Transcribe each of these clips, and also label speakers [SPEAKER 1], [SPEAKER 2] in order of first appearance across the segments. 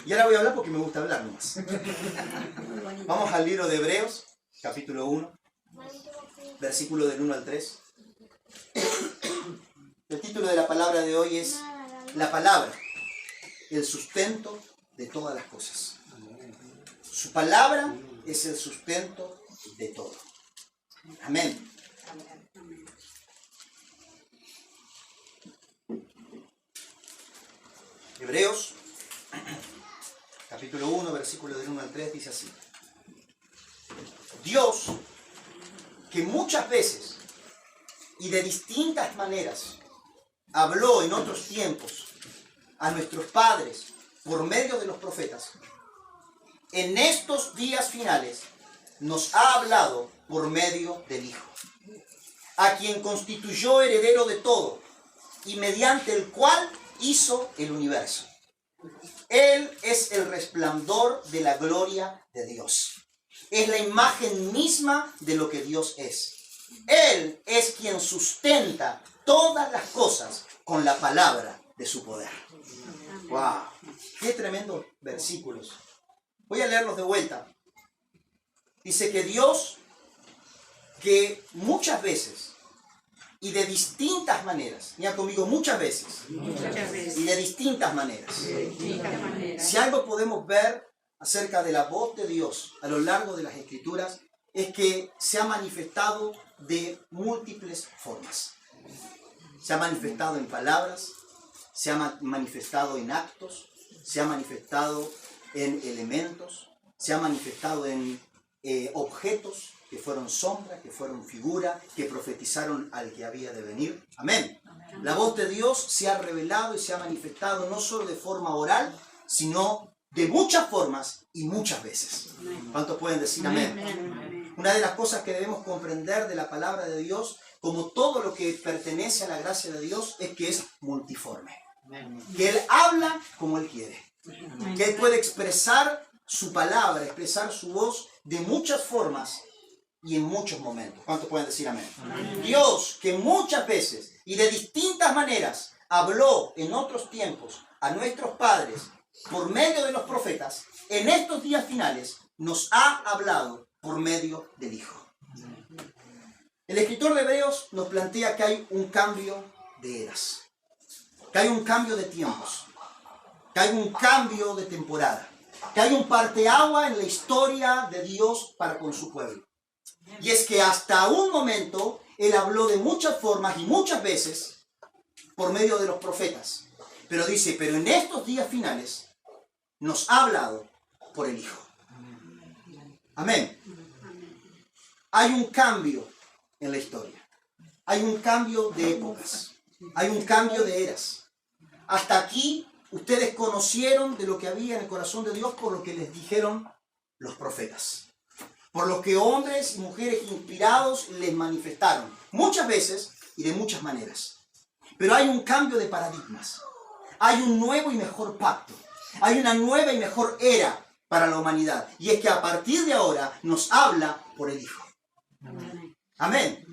[SPEAKER 1] Y ahora voy a hablar porque me gusta hablar nomás. Vamos al libro de Hebreos, capítulo 1, versículo del 1 al 3. El título de la palabra de hoy es La palabra, el sustento de todas las cosas. Su palabra es el sustento de todo. Amén. Hebreos, capítulo 1, versículo del 1 al 3, dice así. Dios, que muchas veces y de distintas maneras habló en otros tiempos a nuestros padres por medio de los profetas, en estos días finales nos ha hablado por medio del Hijo, a quien constituyó heredero de todo y mediante el cual hizo el universo. Él es el resplandor de la gloria de Dios. Es la imagen misma de lo que Dios es. Él es quien sustenta todas las cosas con la palabra de su poder. ¡Wow! ¡Qué tremendos versículos! Voy a leerlos de vuelta. Dice que Dios, que muchas veces y de distintas maneras, mira conmigo, muchas veces y de distintas maneras. Si algo podemos ver acerca de la voz de Dios a lo largo de las Escrituras, es que se ha manifestado de múltiples formas. Se ha manifestado en palabras, se ha manifestado en actos, se ha manifestado en elementos, se ha manifestado en objetos que fueron sombras, que fueron figuras, que profetizaron al que había de venir. Amén. La voz de Dios se ha revelado y se ha manifestado no solo de forma oral, sino de muchas formas y muchas veces. ¿Cuántos pueden decir amén? Una de las cosas que debemos comprender de la palabra de Dios, como todo lo que pertenece a la gracia de Dios, es que es multiforme. Que Él habla como Él quiere. Que Él puede expresar su palabra, expresar su voz de muchas formas y en muchos momentos. ¿Cuántos pueden decir amén? Dios, que muchas veces y de distintas maneras habló en otros tiempos a nuestros padres por medio de los profetas, en estos días finales nos ha hablado por medio del Hijo. El escritor de Hebreos nos plantea que hay un cambio de eras, que hay un cambio de tiempos, que hay un cambio de temporada, que hay un parteagua en la historia de Dios para con su pueblo. Y es que hasta un momento Él habló de muchas formas y muchas veces por medio de los profetas. Pero dice, pero en estos días finales nos ha hablado por el Hijo. Amén. Hay un cambio en la historia. Hay un cambio de épocas. Hay un cambio de eras. Hasta aquí ustedes conocieron de lo que había en el corazón de Dios por lo que les dijeron los profetas. Por lo que hombres y mujeres inspirados les manifestaron. Muchas veces y de muchas maneras. Pero hay un cambio de paradigmas. Hay un nuevo y mejor pacto. Hay una nueva y mejor era para la humanidad. Y es que a partir de ahora nos habla por el Hijo. Amén.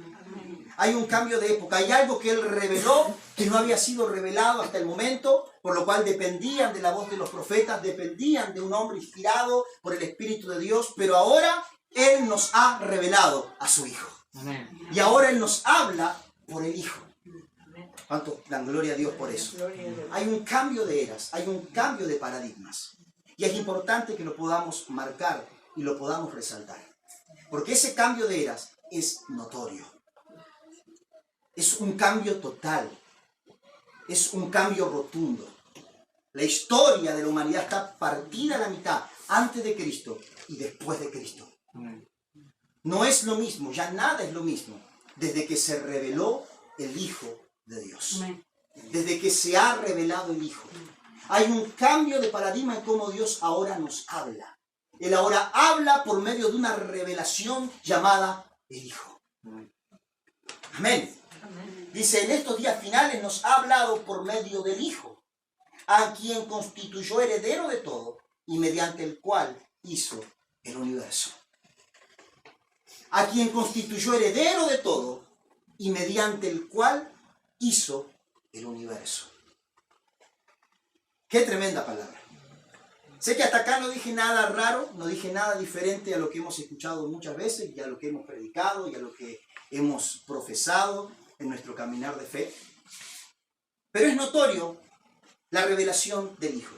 [SPEAKER 1] Hay un cambio de época. Hay algo que Él reveló que no había sido revelado hasta el momento, por lo cual dependían de la voz de los profetas, dependían de un hombre inspirado por el Espíritu de Dios, pero ahora Él nos ha revelado a su Hijo. Y ahora Él nos habla por el Hijo. ¿Cuánto dan gloria a Dios por eso? Hay un cambio de eras, hay un cambio de paradigmas. Y es importante que lo podamos marcar y lo podamos resaltar. Porque ese cambio de eras es notorio. Es un cambio total. Es un cambio rotundo. La historia de la humanidad está partida a la mitad, antes de Cristo y después de Cristo. No es lo mismo, ya nada es lo mismo, desde que se reveló el Hijo de Dios. Desde que se ha revelado el Hijo. Hay un cambio de paradigma en cómo Dios ahora nos habla. Él ahora habla por medio de una revelación llamada el Hijo. Amén. Dice, en estos días finales nos ha hablado por medio del Hijo, a quien constituyó heredero de todo y mediante el cual hizo el universo. A quien constituyó heredero de todo y mediante el cual hizo el universo. ¡Qué tremenda palabra! Sé que hasta acá no dije nada raro, no dije nada diferente a lo que hemos escuchado muchas veces y a lo que hemos predicado y a lo que hemos profesado en nuestro caminar de fe. Pero es notorio la revelación del Hijo.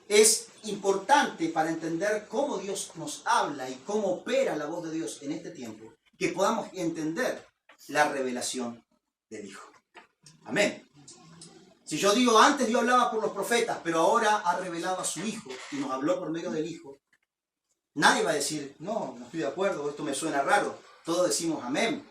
[SPEAKER 1] Es importante para entender cómo Dios nos habla y cómo opera la voz de Dios en este tiempo, que podamos entender la revelación del Hijo. Amén. Si yo digo, antes Dios hablaba por los profetas, pero ahora ha revelado a su Hijo y nos habló por medio del Hijo, nadie va a decir, no, no estoy de acuerdo, esto me suena raro. Todos decimos amén.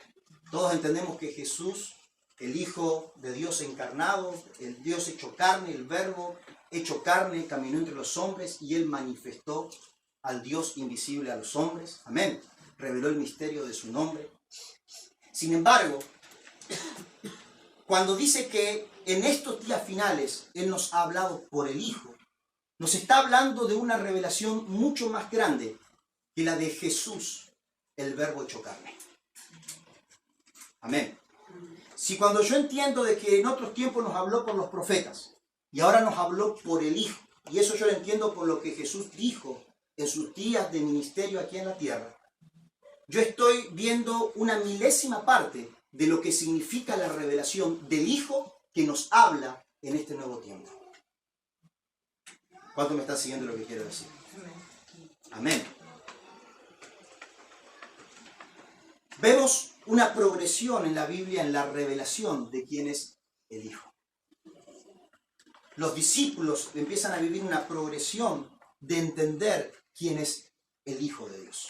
[SPEAKER 1] Todos entendemos que Jesús, el Hijo de Dios encarnado, el Dios hecho carne, el Verbo hecho carne, caminó entre los hombres y Él manifestó al Dios invisible a los hombres. Amén. Reveló el misterio de su nombre. Sin embargo, cuando dice que en estos días finales Él nos ha hablado por el Hijo, nos está hablando de una revelación mucho más grande que la de Jesús, el Verbo hecho carne. Amén. Si cuando yo entiendo de que en otros tiempos nos habló por los profetas y ahora nos habló por el Hijo, y eso yo lo entiendo por lo que Jesús dijo en sus días de ministerio aquí en la tierra, yo estoy viendo una milésima parte de lo que significa la revelación del Hijo que nos habla en este nuevo tiempo. ¿Cuánto me están siguiendo lo que quiero decir? Amén. Vemos una progresión en la Biblia en la revelación de quién es el Hijo. Los discípulos empiezan a vivir una progresión de entender quién es el Hijo de Dios.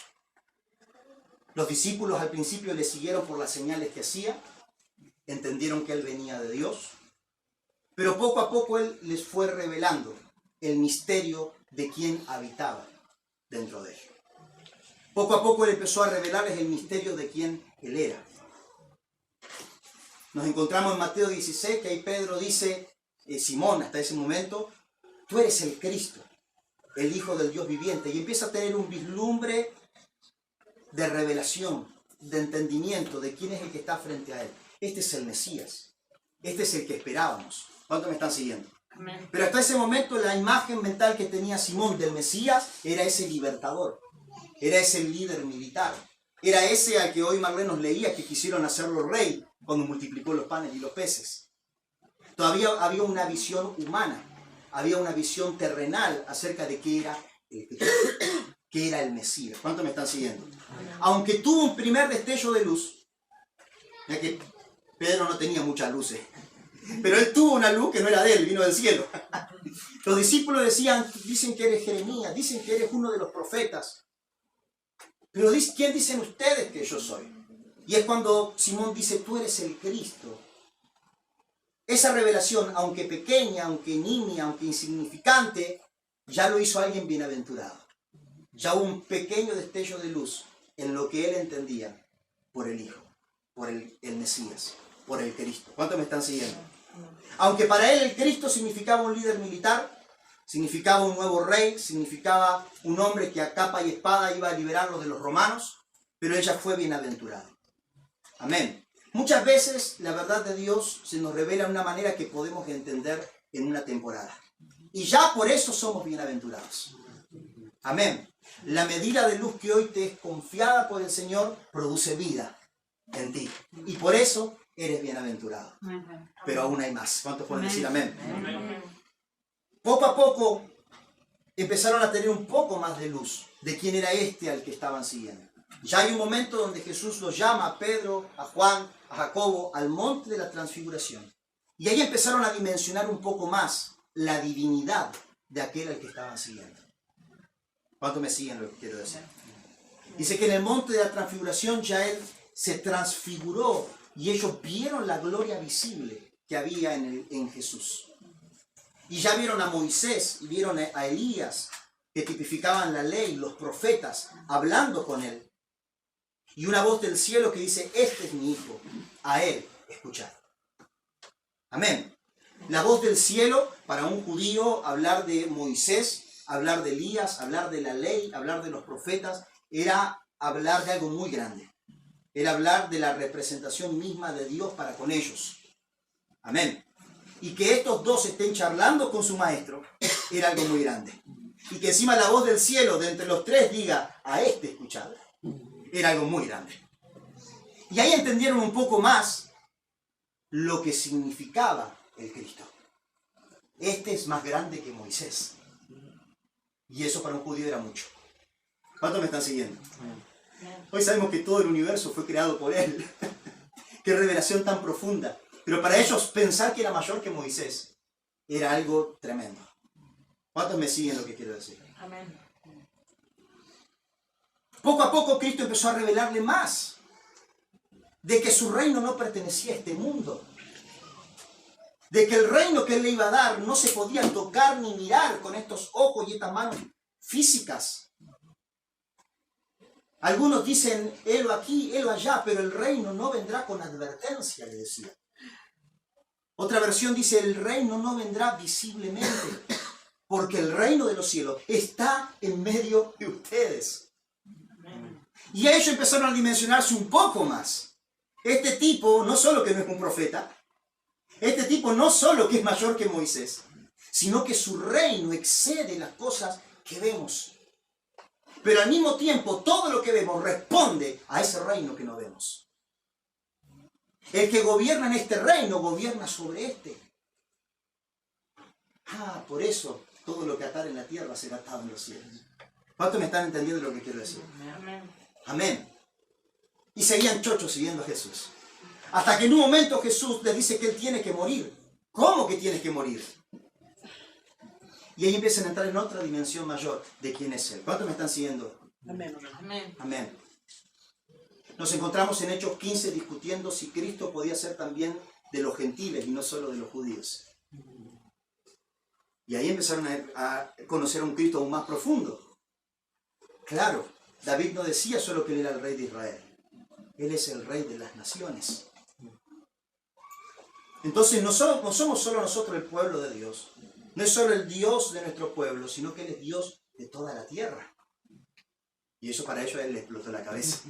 [SPEAKER 1] Los discípulos al principio le siguieron por las señales que hacía, entendieron que Él venía de Dios, pero poco a poco Él les fue revelando el misterio de quién habitaba dentro de Él. Poco a poco Él empezó a revelarles el misterio de quién Él era. Nos encontramos en Mateo 16, que ahí Pedro dice, Simón, hasta ese momento, tú eres el Cristo, el Hijo del Dios viviente, y empieza a tener un vislumbre de revelación, de entendimiento de quién es el que está frente a Él. Este es el Mesías, este es el que esperábamos. ¿Cuántos me están siguiendo? Amén. Pero hasta ese momento la imagen mental que tenía Simón del Mesías era ese libertador, era ese líder militar, era ese al que hoy Marlene nos leía que quisieron hacerlo rey cuando multiplicó los panes y los peces. Todavía había una visión humana, había una visión terrenal acerca de qué era el Cristo, qué era el Mesías. ¿Cuántos me están siguiendo? Aunque tuvo un primer destello de luz, ya que Pedro no tenía muchas luces, pero él tuvo una luz que no era de él, vino del cielo. Los discípulos dicen que eres Jeremías, dicen que eres uno de los profetas. Pero ¿quién dicen ustedes que yo soy? Y es cuando Simón dice, tú eres el Cristo. Esa revelación, aunque pequeña, aunque nimia, aunque insignificante, ya lo hizo alguien bienaventurado. Ya hubo un pequeño destello de luz en lo que él entendía por el Hijo, por el Mesías, por el Cristo. ¿Cuántos me están siguiendo? Aunque para él el Cristo significaba un líder militar, significaba un nuevo rey, significaba un hombre que a capa y espada iba a liberarlos de los romanos, pero ella fue bienaventurado. Amén. Muchas veces la verdad de Dios se nos revela de una manera que podemos entender en una temporada. Y ya por eso somos bienaventurados. Amén. La medida de luz que hoy te es confiada por el Señor produce vida en ti. Y por eso eres bienaventurado. Pero aún hay más. ¿Cuántos pueden decir amén? Poco a poco empezaron a tener un poco más de luz de quién era este al que estaban siguiendo. Ya hay un momento donde Jesús los llama a Pedro, a Juan, a Jacobo, al monte de la transfiguración. Y ahí empezaron a dimensionar un poco más la divinidad de aquel al que estaban siguiendo. ¿Cuánto me siguen lo que quiero decir? Dice que en el monte de la transfiguración ya Él se transfiguró y ellos vieron la gloria visible que había en Jesús. Y ya vieron a Moisés y vieron a Elías, que tipificaban la ley, los profetas, hablando con Él. Y una voz del cielo que dice, este es mi Hijo, a Él escuchad. Amén. La voz del cielo, para un judío, hablar de Moisés, hablar de Elías, hablar de la ley, hablar de los profetas, era hablar de algo muy grande. Era hablar de la representación misma de Dios para con ellos. Amén. y que estos dos estén charlando con su maestro era algo muy grande. Y que encima la voz del cielo de entre los tres diga, a este escuchad, era algo muy grande. Y ahí entendieron un poco más lo que significaba el Cristo. Este es más grande que Moisés. Y eso para un judío era mucho. ¿Cuántos me están siguiendo? Hoy sabemos que todo el universo fue creado por él. Qué revelación tan profunda. Pero para ellos pensar que era mayor que Moisés era algo tremendo. ¿Cuántos me siguen lo que quiero decir?
[SPEAKER 2] Amén.
[SPEAKER 1] Poco a poco Cristo empezó a revelarle más de que su reino no pertenecía a este mundo. De que el reino que él le iba a dar no se podía tocar ni mirar con estos ojos y estas manos físicas. Algunos dicen, helo aquí, helo allá, pero el reino no vendrá con advertencia, le decía. Otra versión dice, el reino no vendrá visiblemente, porque el reino de los cielos está en medio de ustedes. Y ellos empezaron a dimensionarse un poco más. Este tipo no solo que no es un profeta, este tipo no solo que es mayor que Moisés, sino que su reino excede las cosas que vemos. Pero al mismo tiempo, todo lo que vemos responde a ese reino que no vemos. El que gobierna en este reino, gobierna sobre este. Por eso, todo lo que atar en la tierra será atado en los cielos. ¿Cuántos me están entendiendo lo que quiero decir?
[SPEAKER 2] Amén.
[SPEAKER 1] Amén. Y seguían chochos siguiendo a Jesús. Hasta que en un momento Jesús les dice que él tiene que morir. ¿Cómo que tienes que morir? Y ahí empiezan a entrar en otra dimensión mayor de quién es él. ¿Cuántos me están siguiendo?
[SPEAKER 2] Amén. Amén.
[SPEAKER 1] Amén. Nos encontramos en Hechos 15 discutiendo si Cristo podía ser también de los gentiles y no solo de los judíos. Y ahí empezaron a conocer a un Cristo aún más profundo. Claro, David no decía solo que él era el rey de Israel. Él es el rey de las naciones. Entonces no somos solo nosotros el pueblo de Dios. No es solo el Dios de nuestro pueblo, sino que Él es Dios de toda la tierra. Y eso para ellos a Él le explotó la cabeza.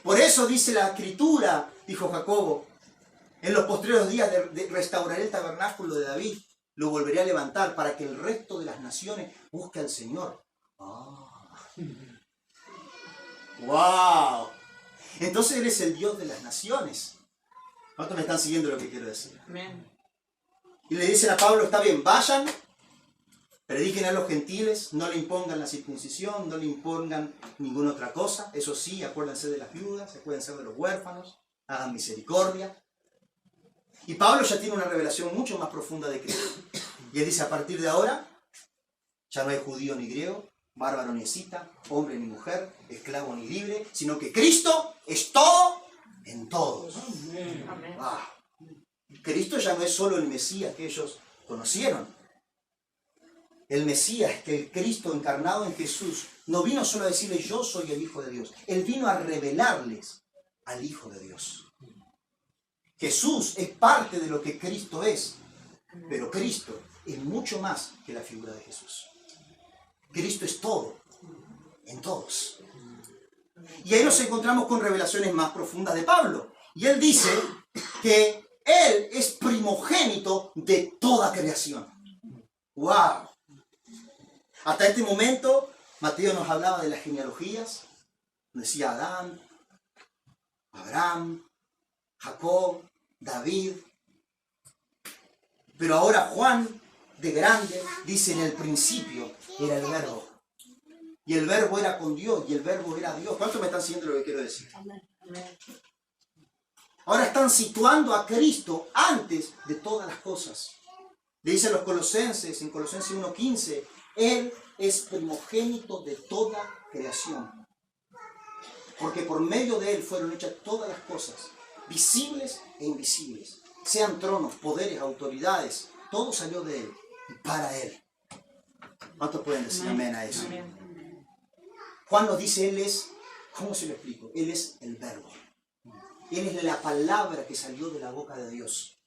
[SPEAKER 1] Por eso dice la Escritura, dijo Jacobo, en los postreros días restauraré el tabernáculo de David, lo volveré a levantar para que el resto de las naciones busque al Señor. ¡Wow! Entonces Él es el Dios de las naciones. ¿Cuántos me están siguiendo lo que quiero decir?
[SPEAKER 2] Amén.
[SPEAKER 1] Y le dicen a Pablo, está bien, vayan, prediquen a los gentiles, no le impongan la circuncisión, no le impongan ninguna otra cosa. Eso sí, acuérdense de las viudas, acuérdense de los huérfanos, hagan misericordia. Y Pablo ya tiene una revelación mucho más profunda de Cristo. Y él dice, a partir de ahora, ya no hay judío ni griego, bárbaro ni escita, hombre ni mujer, esclavo ni libre, sino que Cristo es todo en todos.
[SPEAKER 2] Amén.
[SPEAKER 1] Wow. Cristo ya no es solo el Mesías que ellos conocieron. El Mesías, que el Cristo encarnado en Jesús, no vino solo a decirles yo soy el Hijo de Dios. Él vino a revelarles al Hijo de Dios. Jesús es parte de lo que Cristo es, pero Cristo es mucho más que la figura de Jesús. Cristo es todo, en todos. Y ahí nos encontramos con revelaciones más profundas de Pablo. Y él dice que Él es primogénito de toda creación. ¡Wow! Hasta este momento, Mateo nos hablaba de las genealogías. Decía Adán, Abraham, Jacob, David. Pero ahora Juan, de grande, dice en el principio era el Verbo. Y el Verbo era con Dios y el Verbo era Dios. ¿Cuántos me están siguiendo lo que quiero decir?
[SPEAKER 2] Amén.
[SPEAKER 1] Ahora están situando a Cristo antes de todas las cosas. Le dicen los Colosenses, en Colosenses 1:15, Él es primogénito de toda creación. Porque por medio de Él fueron hechas todas las cosas, visibles e invisibles. Sean tronos, poderes, autoridades, todo salió de Él y para Él. ¿Cuántos pueden decir amén a eso?
[SPEAKER 2] Amén.
[SPEAKER 1] Juan nos dice, Él es, ¿cómo se lo explico? Él es el Verbo. Él es la palabra que salió de la boca de Dios.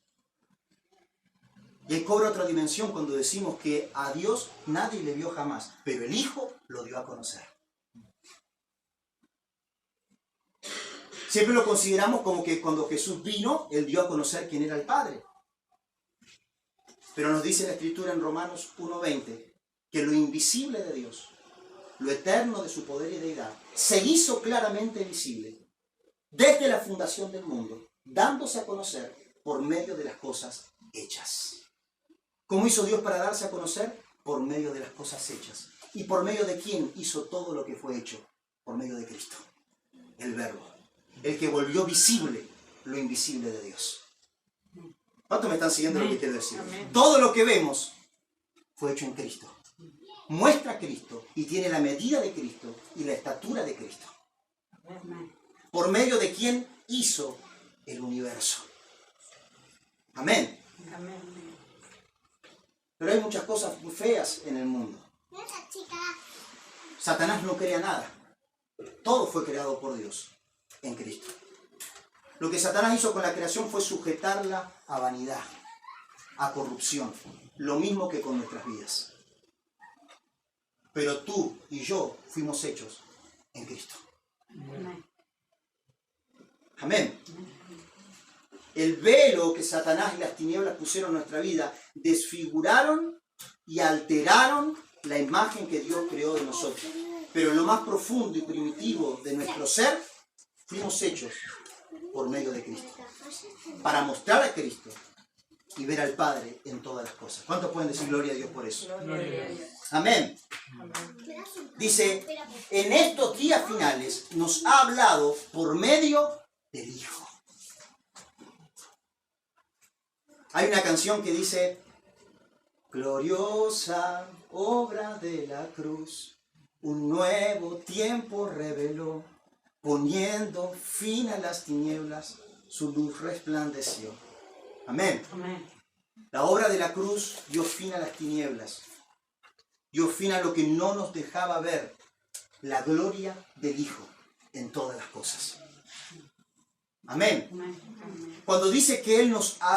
[SPEAKER 1] Y él cobra otra dimensión cuando decimos que a Dios nadie le vio jamás, pero el Hijo lo dio a conocer. Siempre lo consideramos como que cuando Jesús vino, Él dio a conocer quién era el Padre. Pero nos dice la Escritura en Romanos 1:20 que lo invisible de Dios, lo eterno de su poder y deidad, se hizo claramente visible desde la fundación del mundo, dándose a conocer por medio de las cosas hechas. ¿Cómo hizo Dios para darse a conocer? Por medio de las cosas hechas. ¿Y por medio de quién hizo todo lo que fue hecho? Por medio de Cristo, el Verbo, el que volvió visible lo invisible de Dios. ¿Cuántos me están siguiendo lo que quiero decir? Todo lo que vemos fue hecho en Cristo. Muestra a Cristo y tiene la medida de Cristo y la estatura de Cristo. Por medio de quien hizo el universo. Amén. Pero hay muchas cosas muy feas en el mundo. Satanás no crea nada. Todo fue creado por Dios en Cristo. Lo que Satanás hizo con la creación fue sujetarla a vanidad, a corrupción. Lo mismo que con nuestras vidas. Pero tú y yo fuimos hechos en Cristo. Amén. El velo que Satanás y las tinieblas pusieron en nuestra vida desfiguraron y alteraron la imagen que Dios creó de nosotros. Pero en lo más profundo y primitivo de nuestro ser, fuimos hechos por medio de Cristo. Para mostrar a Cristo y ver al Padre en todas las cosas. ¿Cuántos pueden decir gloria a Dios por eso? Amén. Dice, en estos días finales nos ha hablado por medio del Hijo. Hay una canción que dice, gloriosa obra de la cruz, un nuevo tiempo reveló, poniendo fin a las tinieblas, su luz resplandeció. Amén.
[SPEAKER 2] Amén.
[SPEAKER 1] La obra de la cruz dio fin a las tinieblas, dio fin a lo que no nos dejaba ver la gloria del Hijo en todas las cosas. Amén. Cuando dice que Él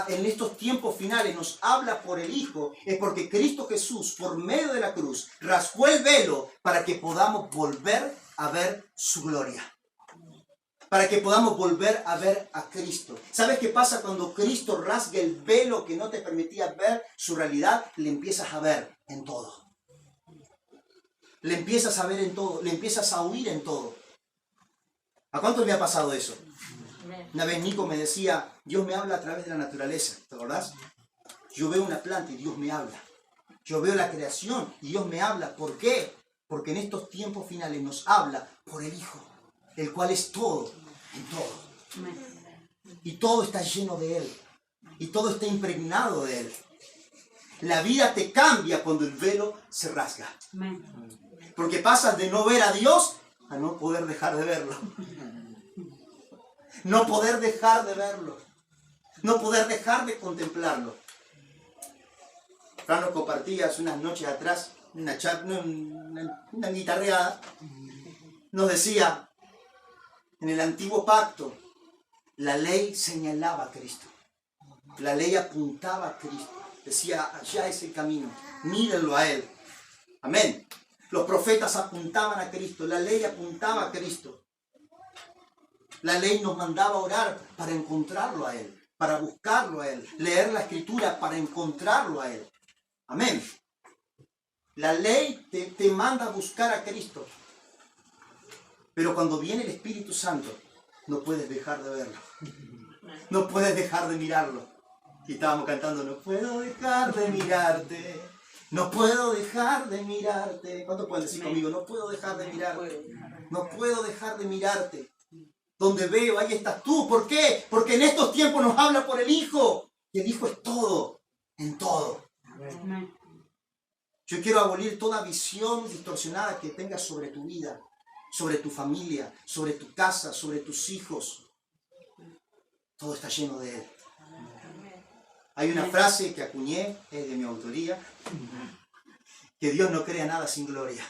[SPEAKER 1] en estos tiempos finales nos habla por el Hijo, es porque Cristo Jesús, por medio de la cruz, rasgó el velo para que podamos volver a ver su gloria. Para que podamos volver a ver a Cristo. ¿Sabes qué pasa cuando Cristo rasga el velo que no te permitía ver su realidad? Le empiezas a ver en todo. Le empiezas a ver en todo. Le empiezas a oír en todo. ¿A cuántos le ha pasado eso? Una vez Nico me decía, Dios me habla a través de la naturaleza, ¿te acordás? Yo veo una planta y Dios me habla. Yo veo la creación y Dios me habla. ¿Por qué? Porque en estos tiempos finales nos habla por el Hijo, el cual es todo, en todo. Y todo está lleno de Él. Y todo está impregnado de Él. La vida te cambia cuando el velo se rasga. Porque pasas de no ver a Dios a no poder dejar de verlo. No poder dejar de verlo. No poder dejar de contemplarlo. Fran nos compartía hace unas noches atrás una guitarreada. Nos decía, en el antiguo pacto, la ley señalaba a Cristo. La ley apuntaba a Cristo. Decía, allá es el camino. Mírenlo a Él. Amén. Los profetas apuntaban a Cristo. La ley apuntaba a Cristo. La ley nos mandaba a orar para encontrarlo a Él, para buscarlo a Él, leer la Escritura para encontrarlo a Él. Amén. La ley te manda a buscar a Cristo. Pero cuando viene el Espíritu Santo, no puedes dejar de verlo. No puedes dejar de mirarlo. Y estábamos cantando, no puedo dejar de mirarte. No puedo dejar de mirarte. ¿Cuántos pueden decir conmigo? No puedo dejar de mirarte. No puedo dejar de mirarte. Donde veo, ahí estás tú. ¿Por qué? Porque en estos tiempos nos habla por el Hijo. Y el Hijo es todo, en todo. Yo quiero abolir toda visión distorsionada que tengas sobre tu vida, sobre tu familia, sobre tu casa, sobre tus hijos. Todo está lleno de Él. Hay una frase que acuñé, es de mi autoría, que Dios no crea nada sin gloria.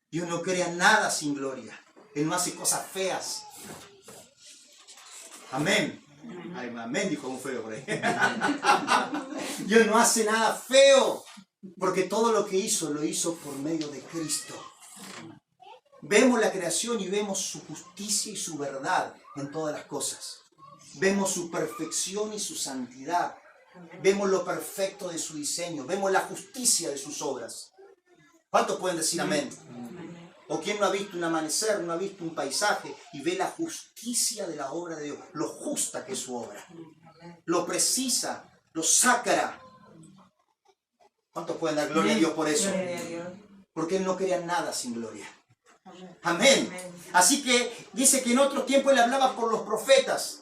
[SPEAKER 1] Dios no crea nada sin gloria. Él no hace cosas feas. Amén. Ay, amén, dijo un feo por ahí. Dios no hace nada feo, porque todo lo que hizo, lo hizo por medio de Cristo. Vemos la creación y vemos su justicia y su verdad en todas las cosas. Vemos su perfección y su santidad Vemos lo perfecto de su diseño. Vemos la justicia de sus obras. ¿Cuántos pueden decir amén? ¿O quién no ha visto un amanecer, no ha visto un paisaje y ve la justicia de la obra de Dios? Lo justa que es su obra. Lo precisa, lo sacra. ¿Cuántos pueden dar gloria a Dios por eso? Porque Él no crea nada sin gloria. Amén. Así que dice que en otros tiempos Él hablaba por los profetas.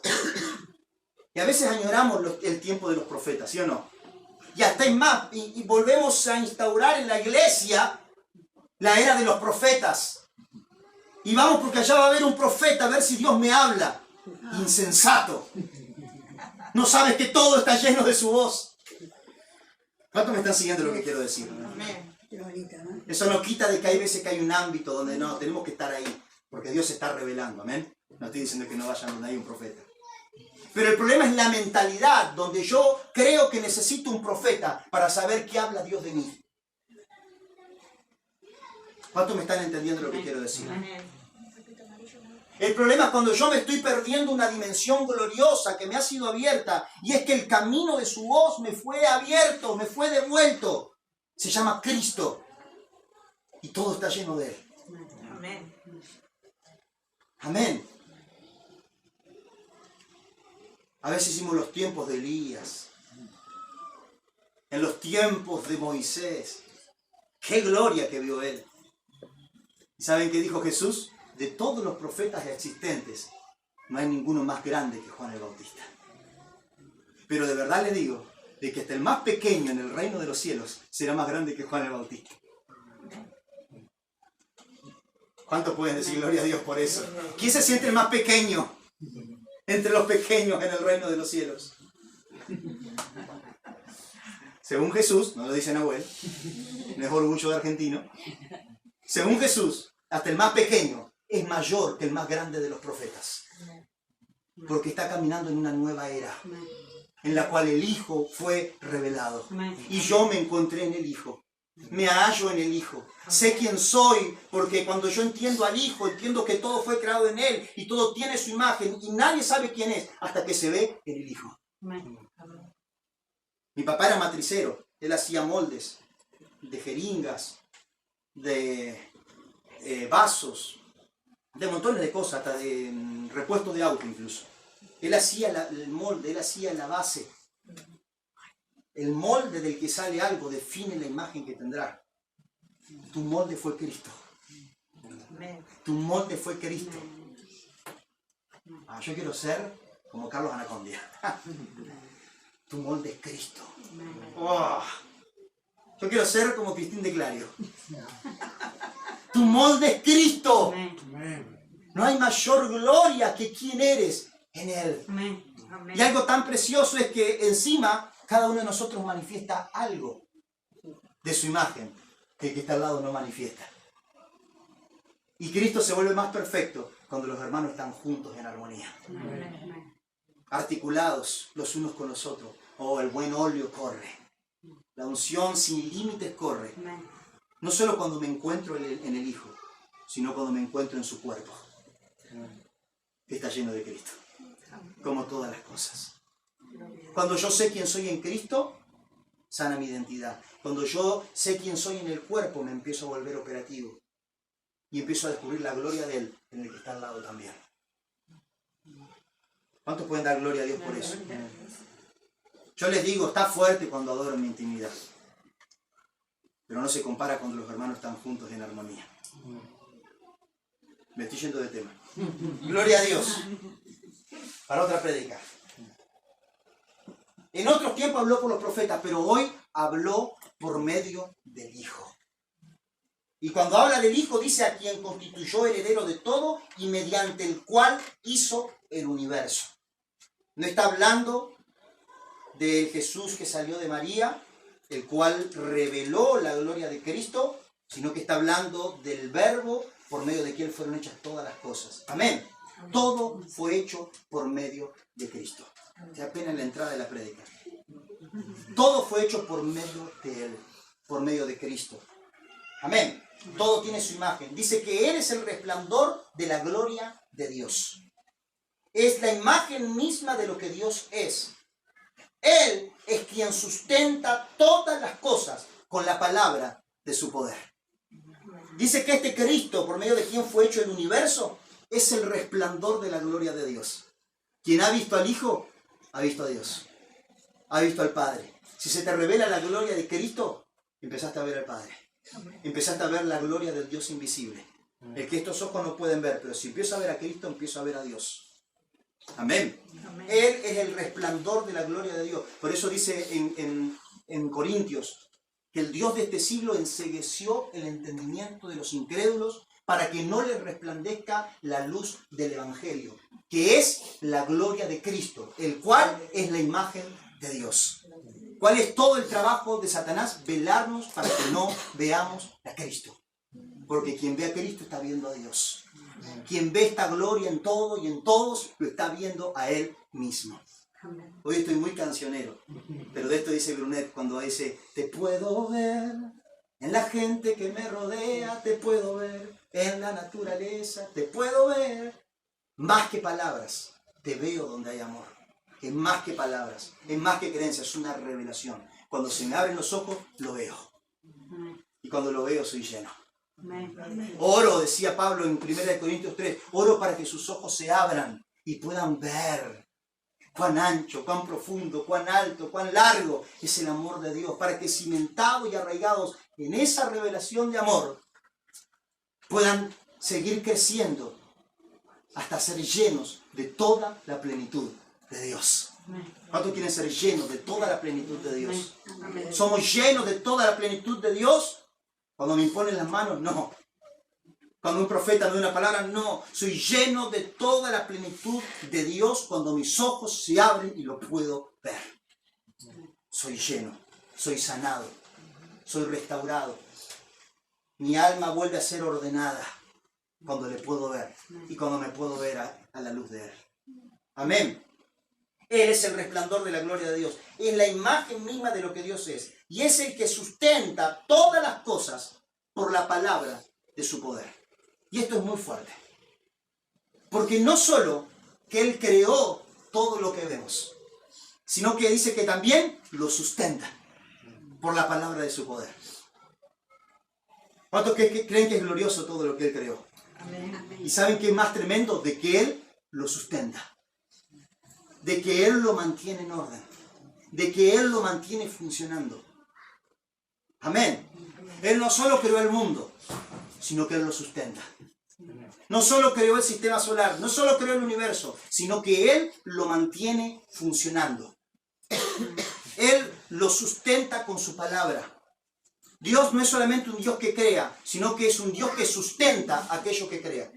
[SPEAKER 1] Y a veces añoramos el tiempo de los profetas, ¿sí o no? Y hasta es más, y volvemos a instaurar en la iglesia la era de los profetas. Y vamos porque allá va a haber un profeta a ver si Dios me habla. Insensato. No sabes que todo está lleno de su voz. ¿Cuántos me están siguiendo lo que quiero decir? Eso no quita de que hay veces que hay un ámbito donde no, tenemos que estar ahí. Porque Dios se está revelando, amén. No estoy diciendo que no vayan donde hay un profeta. Pero el problema es la mentalidad, donde yo creo que necesito un profeta para saber qué habla Dios de mí. ¿Cuántos me están entendiendo lo que quiero decir? El problema es cuando yo me estoy perdiendo una dimensión gloriosa que me ha sido abierta, y es que el camino de su voz me fue abierto, me fue devuelto. Se llama Cristo. Y todo está lleno de Él.
[SPEAKER 2] Amén.
[SPEAKER 1] Amén. A veces hicimos los tiempos de Elías, en los tiempos de Moisés. ¡Qué gloria que vio él! ¿Y saben qué dijo Jesús? De todos los profetas existentes, no hay ninguno más grande que Juan el Bautista. Pero de verdad les digo, de que hasta el más pequeño en el reino de los cielos será más grande que Juan el Bautista. ¿Cuántos pueden decir gloria a Dios por eso? ¿Quién se siente el más pequeño entre los pequeños en el reino de los cielos? Según Jesús, no lo dice Nahuel, no es orgullo de argentino. Según Jesús, hasta el más pequeño es mayor que el más grande de los profetas. Porque está caminando en una nueva era, en la cual el Hijo fue revelado. Y yo me encontré en el Hijo. Me hallo en el Hijo. Sé quién soy, porque cuando yo entiendo al Hijo, entiendo que todo fue creado en Él y todo tiene su imagen y nadie sabe quién es hasta que se ve en el Hijo. Mi papá era matricero. Él hacía moldes de jeringas, de vasos, de montones de cosas, hasta de repuestos de auto incluso. Él hacía el molde, él hacía la base. El molde del que sale algo define la imagen que tendrá. Tu molde fue Cristo. Tu molde fue Cristo. Yo quiero ser como Carlos Anacondia. Tu molde es Cristo. Oh. Yo quiero ser como Cristín de Clario. Tu molde es Cristo. No hay mayor gloria que quién eres en Él. Y algo tan precioso es que encima cada uno de nosotros manifiesta algo de su imagen que el que está al lado no manifiesta. Y Cristo se vuelve más perfecto cuando los hermanos están juntos en armonía. Articulados los unos con los otros. Oh, el buen óleo corre. La unción sin límites corre. No solo cuando me encuentro en el Hijo, sino cuando me encuentro en su cuerpo, que está lleno de Cristo. Como todas las cosas. Cuando yo sé quién soy en Cristo, sana mi identidad. Cuando yo sé quién soy en el cuerpo, me empiezo a volver operativo. Y empiezo a descubrir la gloria de Él, en el que está al lado también. ¿Cuántos pueden dar gloria a Dios por eso? Yo les digo, está fuerte cuando adoro en mi intimidad. Pero no se compara cuando los hermanos están juntos en armonía. Me estoy yendo de tema. Gloria a Dios. Para otra prédica. En otros tiempos habló por los profetas, pero hoy habló por medio del Hijo. Y cuando habla del Hijo, dice a quien constituyó heredero de todo y mediante el cual hizo el universo. No está hablando del Jesús que salió de María, el cual reveló la gloria de Cristo, sino que está hablando del Verbo por medio de quien fueron hechas todas las cosas. Amén. Todo fue hecho por medio de Cristo. Se apenas en la entrada de la prédica. Todo fue hecho por medio de Él, por medio de Cristo. Amén. Todo tiene su imagen. Dice que Él es el resplandor de la gloria de Dios. Es la imagen misma de lo que Dios es. Él es quien sustenta todas las cosas con la palabra de su poder. Dice que este Cristo, por medio de quien fue hecho el universo, es el resplandor de la gloria de Dios. Quien ha visto al Hijo, ha visto a Dios. Ha visto al Padre. Si se te revela la gloria de Cristo, empezaste a ver al Padre. Empezaste a ver la gloria del Dios invisible. El que estos ojos no pueden ver, pero si empiezo a ver a Cristo, empiezo a ver a Dios. Amén. Él es el resplandor de la gloria de Dios. Por eso dice en Corintios que el Dios de este siglo encegueció el entendimiento de los incrédulos para que no les resplandezca la luz del Evangelio, que es la gloria de Cristo, el cual es la imagen de Dios. ¿Cuál es todo el trabajo de Satanás? Velarnos para que no veamos a Cristo. Porque quien ve a Cristo está viendo a Dios. Quien ve esta gloria en todo y en todos, lo está viendo a Él mismo. Hoy estoy muy cancionero, pero de esto dice Brunet cuando dice: te puedo ver en la gente que me rodea, te puedo ver en la naturaleza, te puedo ver. Más que palabras, te veo donde hay amor. Es más que palabras, es más que creencia, es una revelación. Cuando se me abren los ojos, lo veo. Y cuando lo veo, soy lleno. Oro, decía Pablo en 1 Corintios 3, oro para que sus ojos se abran y puedan ver cuán ancho, cuán profundo, cuán alto, cuán largo es el amor de Dios, para que cimentados y arraigados en esa revelación de amor, puedan seguir creciendo hasta ser llenos de toda la plenitud de Dios. ¿Cuántos quieren ser llenos de toda la plenitud de Dios? ¿Somos llenos de toda la plenitud de Dios? Cuando me imponen las manos, no. Cuando un profeta me da una palabra, no. Soy lleno de toda la plenitud de Dios cuando mis ojos se abren y lo puedo ver. Soy lleno, soy sanado, soy restaurado. Mi alma vuelve a ser ordenada cuando le puedo ver y cuando me puedo ver a la luz de Él. Amén. Él es el resplandor de la gloria de Dios. Es la imagen misma de lo que Dios es. Y es el que sustenta todas las cosas por la palabra de su poder. Y esto es muy fuerte. Porque no solo que Él creó todo lo que vemos, sino que dice que también lo sustenta por la palabra de su poder. ¿Cuántos creen que es glorioso todo lo que Él creó? Amén. ¿Y saben qué es más tremendo? De que Él lo sustenta. De que Él lo mantiene en orden. De que Él lo mantiene funcionando. Amén. Él no solo creó el mundo, sino que Él lo sustenta. No solo creó el sistema solar, no solo creó el universo, sino que Él lo mantiene funcionando. Él lo sustenta con su palabra. Dios no es solamente un Dios que crea, sino que es un Dios que sustenta aquello que crea.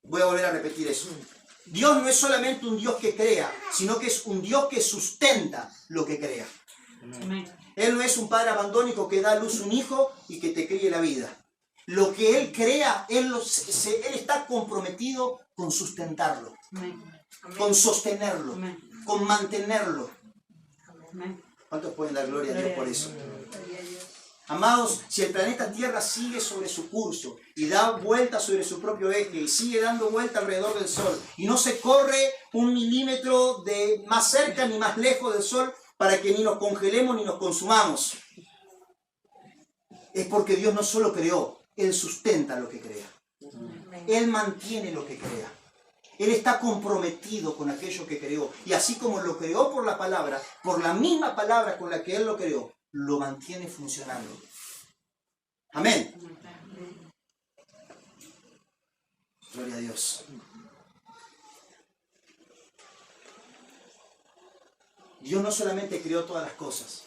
[SPEAKER 1] Voy a volver a repetir eso. Dios no es solamente un Dios que crea, sino que es un Dios que sustenta lo que crea. Él no es un padre abandónico que da a luz un hijo y que te críe la vida. Lo que Él crea, Él está comprometido con sustentarlo, con sostenerlo, con mantenerlo. ¿Cuántos pueden dar gloria a Dios por eso? Amados, si el planeta Tierra sigue sobre su curso y da vuelta sobre su propio eje y sigue dando vuelta alrededor del Sol y no se corre un milímetro de más cerca ni más lejos del Sol para que ni nos congelemos ni nos consumamos, es porque Dios no solo creó, Él sustenta lo que crea. Él mantiene lo que crea. Él está comprometido con aquello que creó. Y así como lo creó por la palabra, por la misma palabra con la que Él lo creó, lo mantiene funcionando. Amén. Gloria a Dios. Dios no solamente creó todas las cosas,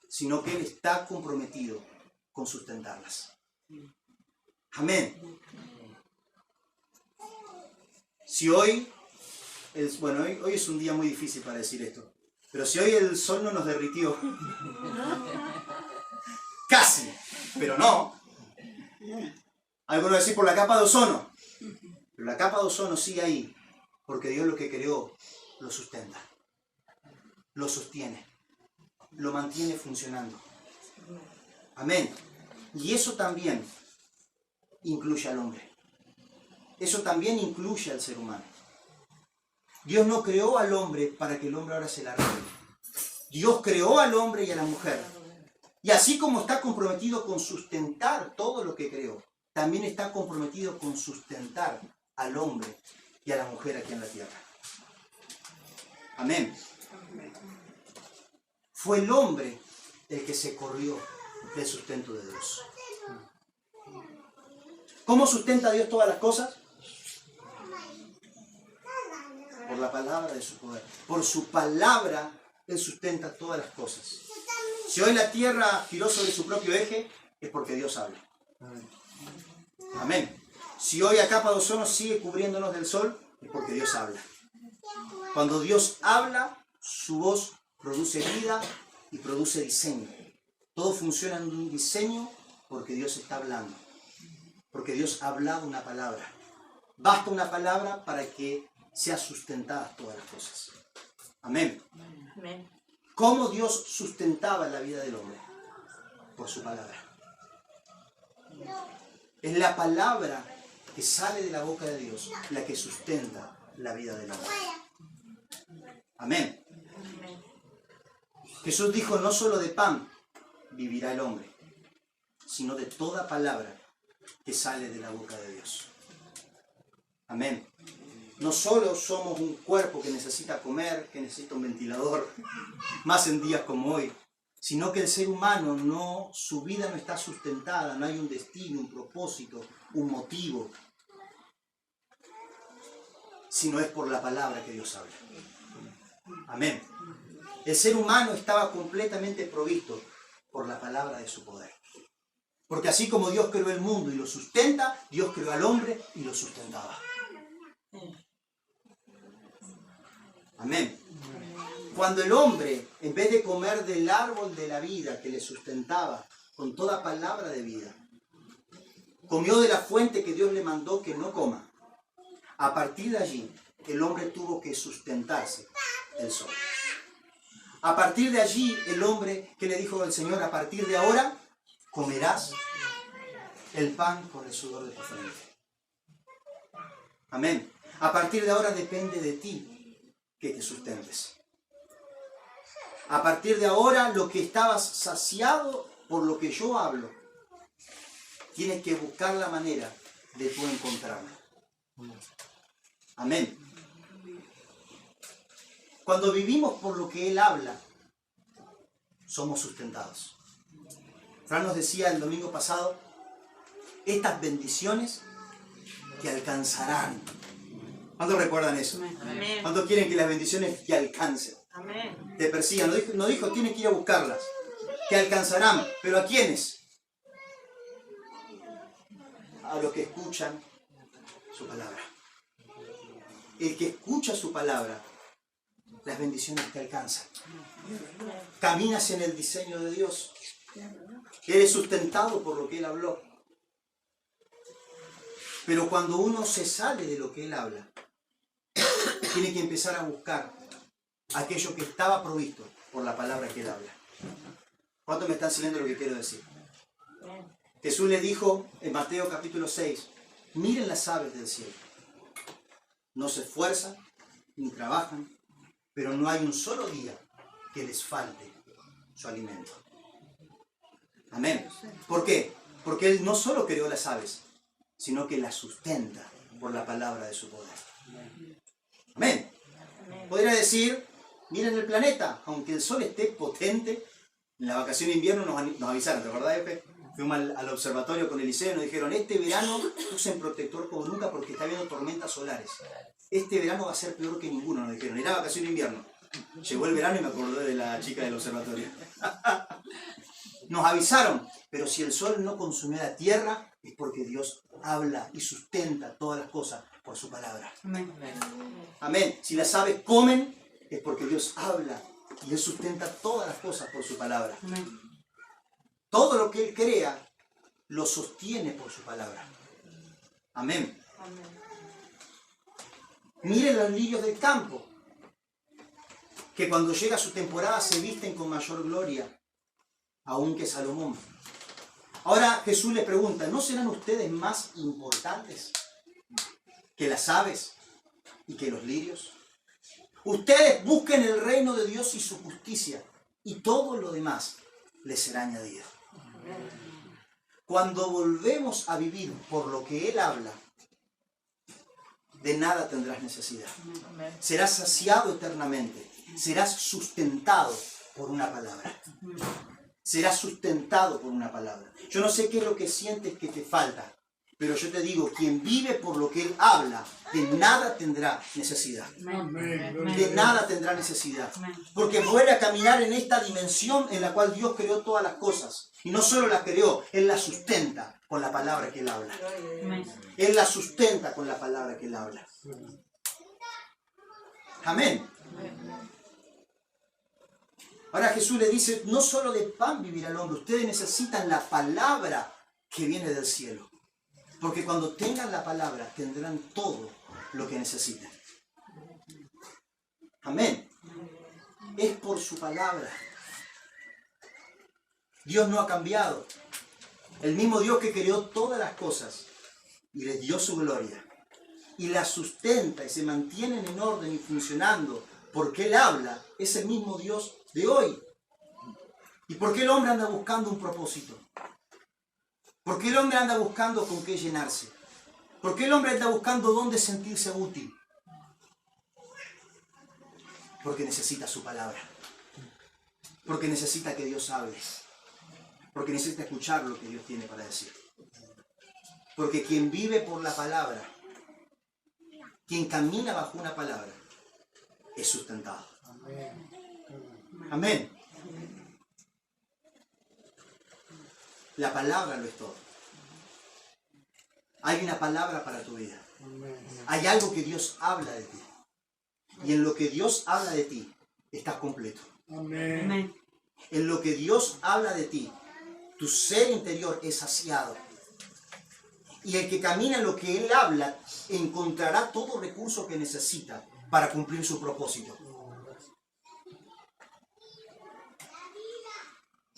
[SPEAKER 1] sino que Él está comprometido con sustentarlas. Amén. Si hoy, hoy es un día muy difícil para decir esto, pero si hoy el sol no nos derritió, casi, pero no. Algunos decir por la capa de ozono, pero la capa de ozono sigue ahí, porque Dios lo que creó lo sustenta, lo sostiene, lo mantiene funcionando. Amén. Y eso también incluye al hombre. Eso también incluye al ser humano. Dios no creó al hombre para que el hombre ahora se la arregle. Dios creó al hombre y a la mujer. Y así como está comprometido con sustentar todo lo que creó, también está comprometido con sustentar al hombre y a la mujer aquí en la tierra. Amén. Fue el hombre el que se corrió del sustento de Dios. ¿Cómo sustenta Dios todas las cosas? Por la palabra de su poder. Por su palabra Él sustenta todas las cosas. Si hoy la tierra giró sobre su propio eje, es porque Dios habla. Amén. Si hoy la capa de ozono sigue cubriéndonos del sol, es porque Dios habla. Cuando Dios habla, su voz produce vida y produce diseño. Todo funciona en un diseño porque Dios está hablando. Porque Dios ha hablado una palabra. Basta una palabra para que sean sustentadas todas las cosas. Amén.
[SPEAKER 2] Amén.
[SPEAKER 1] ¿Cómo Dios sustentaba la vida del hombre? Por su palabra. Es la palabra que sale de la boca de Dios la que sustenta la vida del hombre. Amén. Jesús dijo, no solo de pan vivirá el hombre, sino de toda palabra que sale de la boca de Dios. Amén. No solo somos un cuerpo que necesita comer, que necesita un ventilador, más en días como hoy, sino que el ser humano, su vida no está sustentada, no hay un destino, un propósito, un motivo, sino es por la palabra que Dios habla. Amén. El ser humano estaba completamente provisto por la palabra de su poder. Porque así como Dios creó el mundo y lo sustenta, Dios creó al hombre y lo sustentaba. Amén. Cuando el hombre, en vez de comer del árbol de la vida que le sustentaba con toda palabra de vida, comió de la fuente que Dios le mandó que no coma, a partir de allí el hombre tuvo que sustentarse él solo. A partir de allí el hombre, ¿qué le dijo el Señor? A partir de ahora comerás el pan con el sudor de tu frente. Amén. A partir de ahora depende de ti que te sustentes. A partir de ahora, lo que estabas saciado por lo que yo hablo, tienes que buscar la manera de tú encontrarlo. Amén. Cuando vivimos por lo que Él habla, somos sustentados. Fran nos decía el domingo pasado, estas bendiciones te alcanzarán. ¿Cuántos recuerdan eso?
[SPEAKER 2] Amén.
[SPEAKER 1] ¿Cuántos quieren que las bendiciones te alcancen?
[SPEAKER 2] Amén.
[SPEAKER 1] Te persigan. No dijo, tienen que ir a buscarlas. Te alcanzarán. ¿Pero a quiénes? A los que escuchan su palabra. El que escucha su palabra, las bendiciones te alcanzan. Caminas en el diseño de Dios. Eres sustentado por lo que Él habló. Pero cuando uno se sale de lo que Él habla, tiene que empezar a buscar aquello que estaba provisto por la palabra que Él habla. ¿Cuántos me están siguiendo lo que quiero decir? Jesús le dijo en Mateo capítulo 6, miren las aves del cielo. No se esfuerzan ni trabajan, pero no hay un solo día que les falte su alimento. Amén. ¿Por qué? Porque Él no solo creó las aves, sino que las sustenta por la palabra de su poder. Amén. Podría decir, miren el planeta, aunque el sol esté potente, en la vacación de invierno nos avisaron, ¿te acordás, Efe? Fuimos al observatorio con Eliseo y nos dijeron, este verano usen protector como nunca porque está habiendo tormentas solares. Este verano va a ser peor que ninguno, nos dijeron. Era vacación de invierno. Llegó el verano y me acordé de la chica del observatorio. Nos avisaron, pero si el sol no consumió la tierra, es porque Dios habla y sustenta todas las cosas por su palabra.
[SPEAKER 2] Amén.
[SPEAKER 1] Amén. Si las aves comen, es porque Dios habla y Él sustenta todas las cosas por su palabra.
[SPEAKER 2] Amén.
[SPEAKER 1] Todo lo que Él crea, lo sostiene por su palabra. Amén. Miren los lirios del campo, que cuando llega su temporada se visten con mayor gloria, aún que Salomón. Ahora Jesús le pregunta, ¿no serán ustedes más importantes que las aves y que los lirios? Ustedes busquen el reino de Dios y su justicia, y todo lo demás le será añadido. Cuando volvemos a vivir por lo que Él habla, de nada tendrás necesidad. Serás saciado eternamente. Serás sustentado por una palabra. Serás sustentado por una palabra. Yo no sé qué es lo que sientes que te falta, pero yo te digo, quien vive por lo que Él habla, de nada tendrá necesidad. De nada tendrá necesidad. Porque vuelve a caminar en esta dimensión en la cual Dios creó todas las cosas. Y no solo las creó, Él las sustenta con la palabra que Él habla. Él las sustenta con la palabra que Él habla. Amén. Ahora Jesús le dice, no solo de pan vivirá el hombre, ustedes necesitan la palabra que viene del cielo. Porque cuando tengan la palabra, tendrán todo lo que necesitan. Amén. Es por su palabra. Dios no ha cambiado. El mismo Dios que creó todas las cosas y les dio su gloria y las sustenta y se mantienen en orden y funcionando porque Él habla, es el mismo Dios de hoy. ¿Y por qué el hombre anda buscando un propósito? ¿Por qué el hombre anda buscando con qué llenarse? ¿Por qué el hombre anda buscando dónde sentirse útil? Porque necesita su palabra. Porque necesita que Dios hable. Porque necesita escuchar lo que Dios tiene para decir. Porque quien vive por la palabra, quien camina bajo una palabra, es sustentado. Amén. La palabra lo es todo. Hay una palabra para tu vida. Hay algo que Dios habla de ti. Y en lo que Dios habla de ti, estás completo.
[SPEAKER 3] Amén.
[SPEAKER 1] En lo que Dios habla de ti, tu ser interior es saciado. Y el que camina en lo que Él habla, encontrará todo recurso que necesita para cumplir su propósito.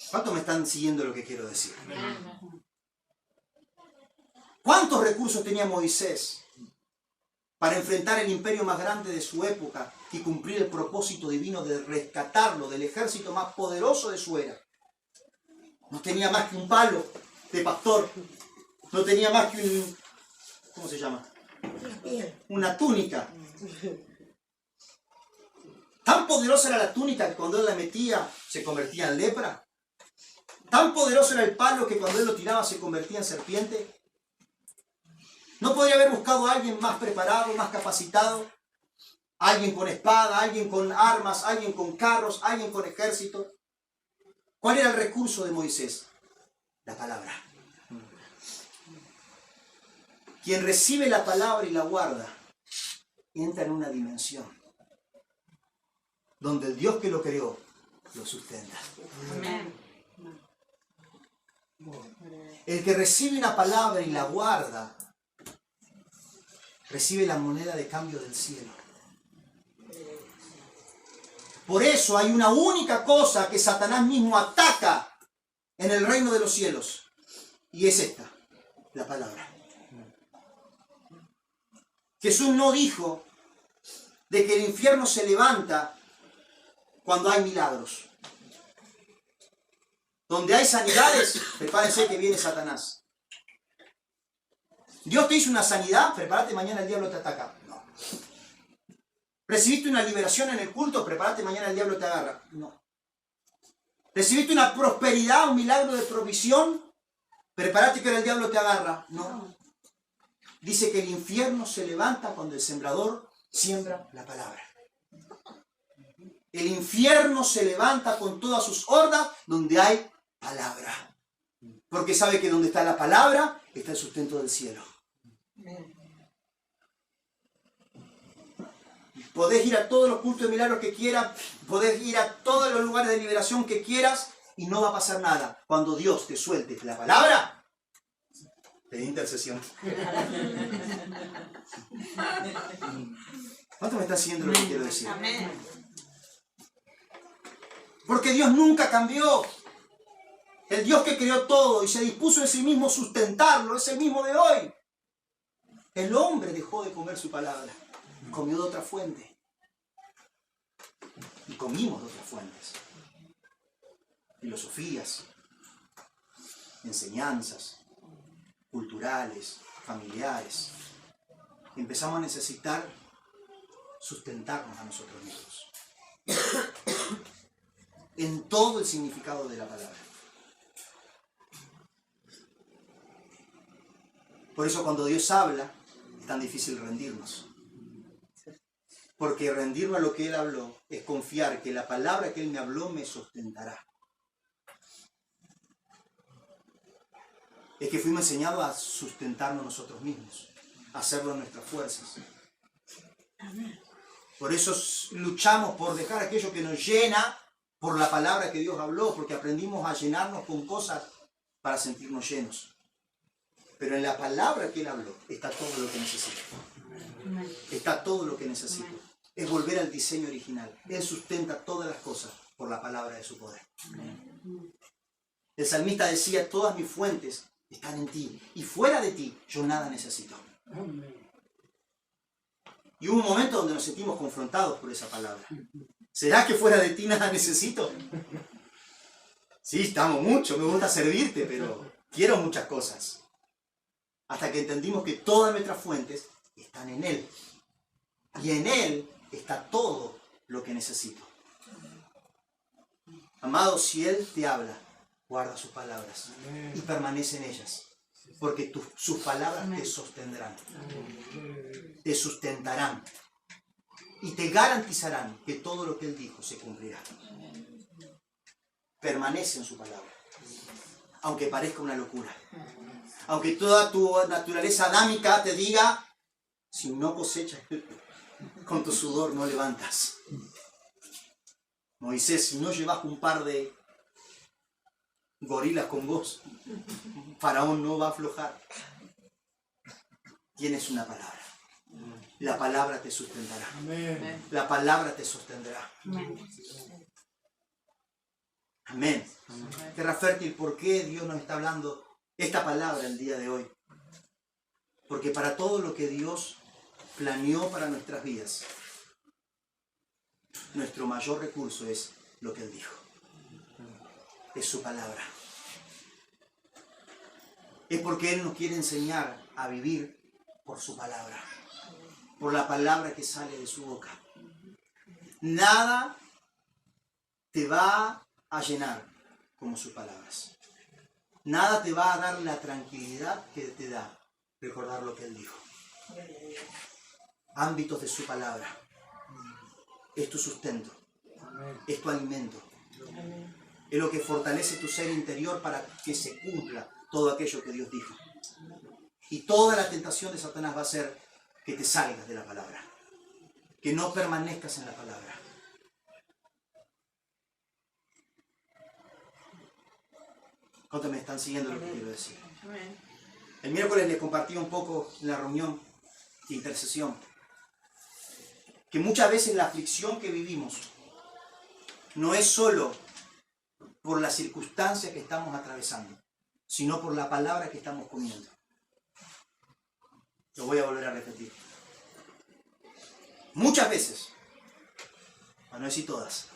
[SPEAKER 1] ¿Cuántos me están siguiendo lo que quiero decir? ¿Cuántos recursos tenía Moisés para enfrentar el imperio más grande de su época y cumplir el propósito divino de rescatarlo del ejército más poderoso de su era? No tenía más que un palo de pastor. No tenía más que un... ¿Cómo se llama? Una túnica. Tan poderosa era la túnica que cuando él la metía se convertía en lepra. Tan poderoso era el palo que cuando él lo tiraba se convertía en serpiente. ¿No podría haber buscado a alguien más preparado, más capacitado? Alguien con espada, alguien con armas, alguien con carros, alguien con ejército. ¿Cuál era el recurso de Moisés? La palabra. Quien recibe la palabra y la guarda, entra en una dimensión donde el Dios que lo creó lo sustenta.
[SPEAKER 2] Amén.
[SPEAKER 1] El que recibe una palabra y la guarda, recibe la moneda de cambio del cielo. Por eso hay una única cosa que Satanás mismo ataca en el reino de los cielos. Y es esta, la palabra. Jesús no dijo de que el infierno se levanta cuando hay milagros. Donde hay sanidades, prepárense que viene Satanás. Dios te hizo una sanidad, prepárate, mañana el diablo te ataca. No. ¿Recibiste una liberación en el culto? Prepárate, mañana el diablo te agarra. No. ¿Recibiste una prosperidad, un milagro de provisión? Prepárate que ahora el diablo te agarra. No. Dice que el infierno se levanta cuando el sembrador siembra la palabra. El infierno se levanta con todas sus hordas donde hay palabra. Porque sabe que donde está la palabra está el sustento del cielo. Podés ir a todos los cultos de milagros que quieras, podés ir a todos los lugares de liberación que quieras y no va a pasar nada. Cuando Dios te suelte la palabra, te da intercesión. ¿Cuántos me están siguiendo lo que quiero decir?
[SPEAKER 2] Amén.
[SPEAKER 1] Porque Dios nunca cambió. El Dios que creó todo y se dispuso en sí mismo sustentarlo es el mismo de hoy. El hombre dejó de comer su palabra. Comió de otra fuente. Y comimos de otras fuentes. filosofías, enseñanzas culturales, familiares. Empezamos a necesitar sustentarnos a nosotros mismos. En todo el significado de la palabra. Por eso cuando Dios habla, es tan difícil rendirnos. Porque rendirnos a lo que Él habló es confiar que la palabra que Él me habló me sustentará. Es que fuimos enseñados a sustentarnos nosotros mismos, a hacerlo en nuestras fuerzas. Por eso luchamos por dejar aquello que nos llena por la palabra que Dios habló, porque aprendimos a llenarnos con cosas para sentirnos llenos. Pero en la palabra que Él habló está todo lo que necesito. Está todo lo que necesito. Es volver al diseño original. Él sustenta todas las cosas por la palabra de su poder. El salmista decía, todas mis fuentes están en ti, y fuera de ti yo nada necesito. Y hubo un momento donde nos sentimos confrontados por esa palabra. ¿Será que fuera de ti nada necesito? Sí, estamos mucho, me gusta servirte, pero quiero muchas cosas. Hasta que entendimos que todas nuestras fuentes están en Él. Y en Él está todo lo que necesito. Amado, si Él te habla, guarda sus palabras y permanece en ellas. Porque sus palabras te sostendrán. Te sustentarán. Y te garantizarán que todo lo que Él dijo se cumplirá. Permanece en su palabra. Aunque parezca una locura. Aunque toda tu naturaleza adámica te diga, si no cosechas, con tu sudor no levantas. Moisés, si no llevas un par de gorilas con vos, Faraón no va a aflojar. Tienes una palabra. La palabra te sustentará. La palabra te sostendrá. Amén. Tierra fértil, ¿por qué Dios nos está hablando esta palabra el día de hoy? Porque para todo lo que Dios planeó para nuestras vidas, nuestro mayor recurso es lo que Él dijo. Es su palabra. Es porque Él nos quiere enseñar a vivir por su palabra. Por la palabra que sale de su boca. Nada te va a llenar como sus palabras. Nada te va a dar la tranquilidad que te da recordar lo que Él dijo. Ámbitos de su palabra. Es tu sustento. Es tu alimento. Es lo que fortalece tu ser interior para que se cumpla todo aquello que Dios dijo. Y toda la tentación de Satanás va a ser que te salgas de la palabra. Que no permanezcas en la palabra. ¿Cuántos me están siguiendo lo que quiero decir? El miércoles les compartí un poco en la reunión de intercesión que muchas veces la aflicción que vivimos no es solo por la circunstancia que estamos atravesando, sino por la palabra que estamos comiendo. Lo voy a volver a repetir. Muchas veces, para no decir todas,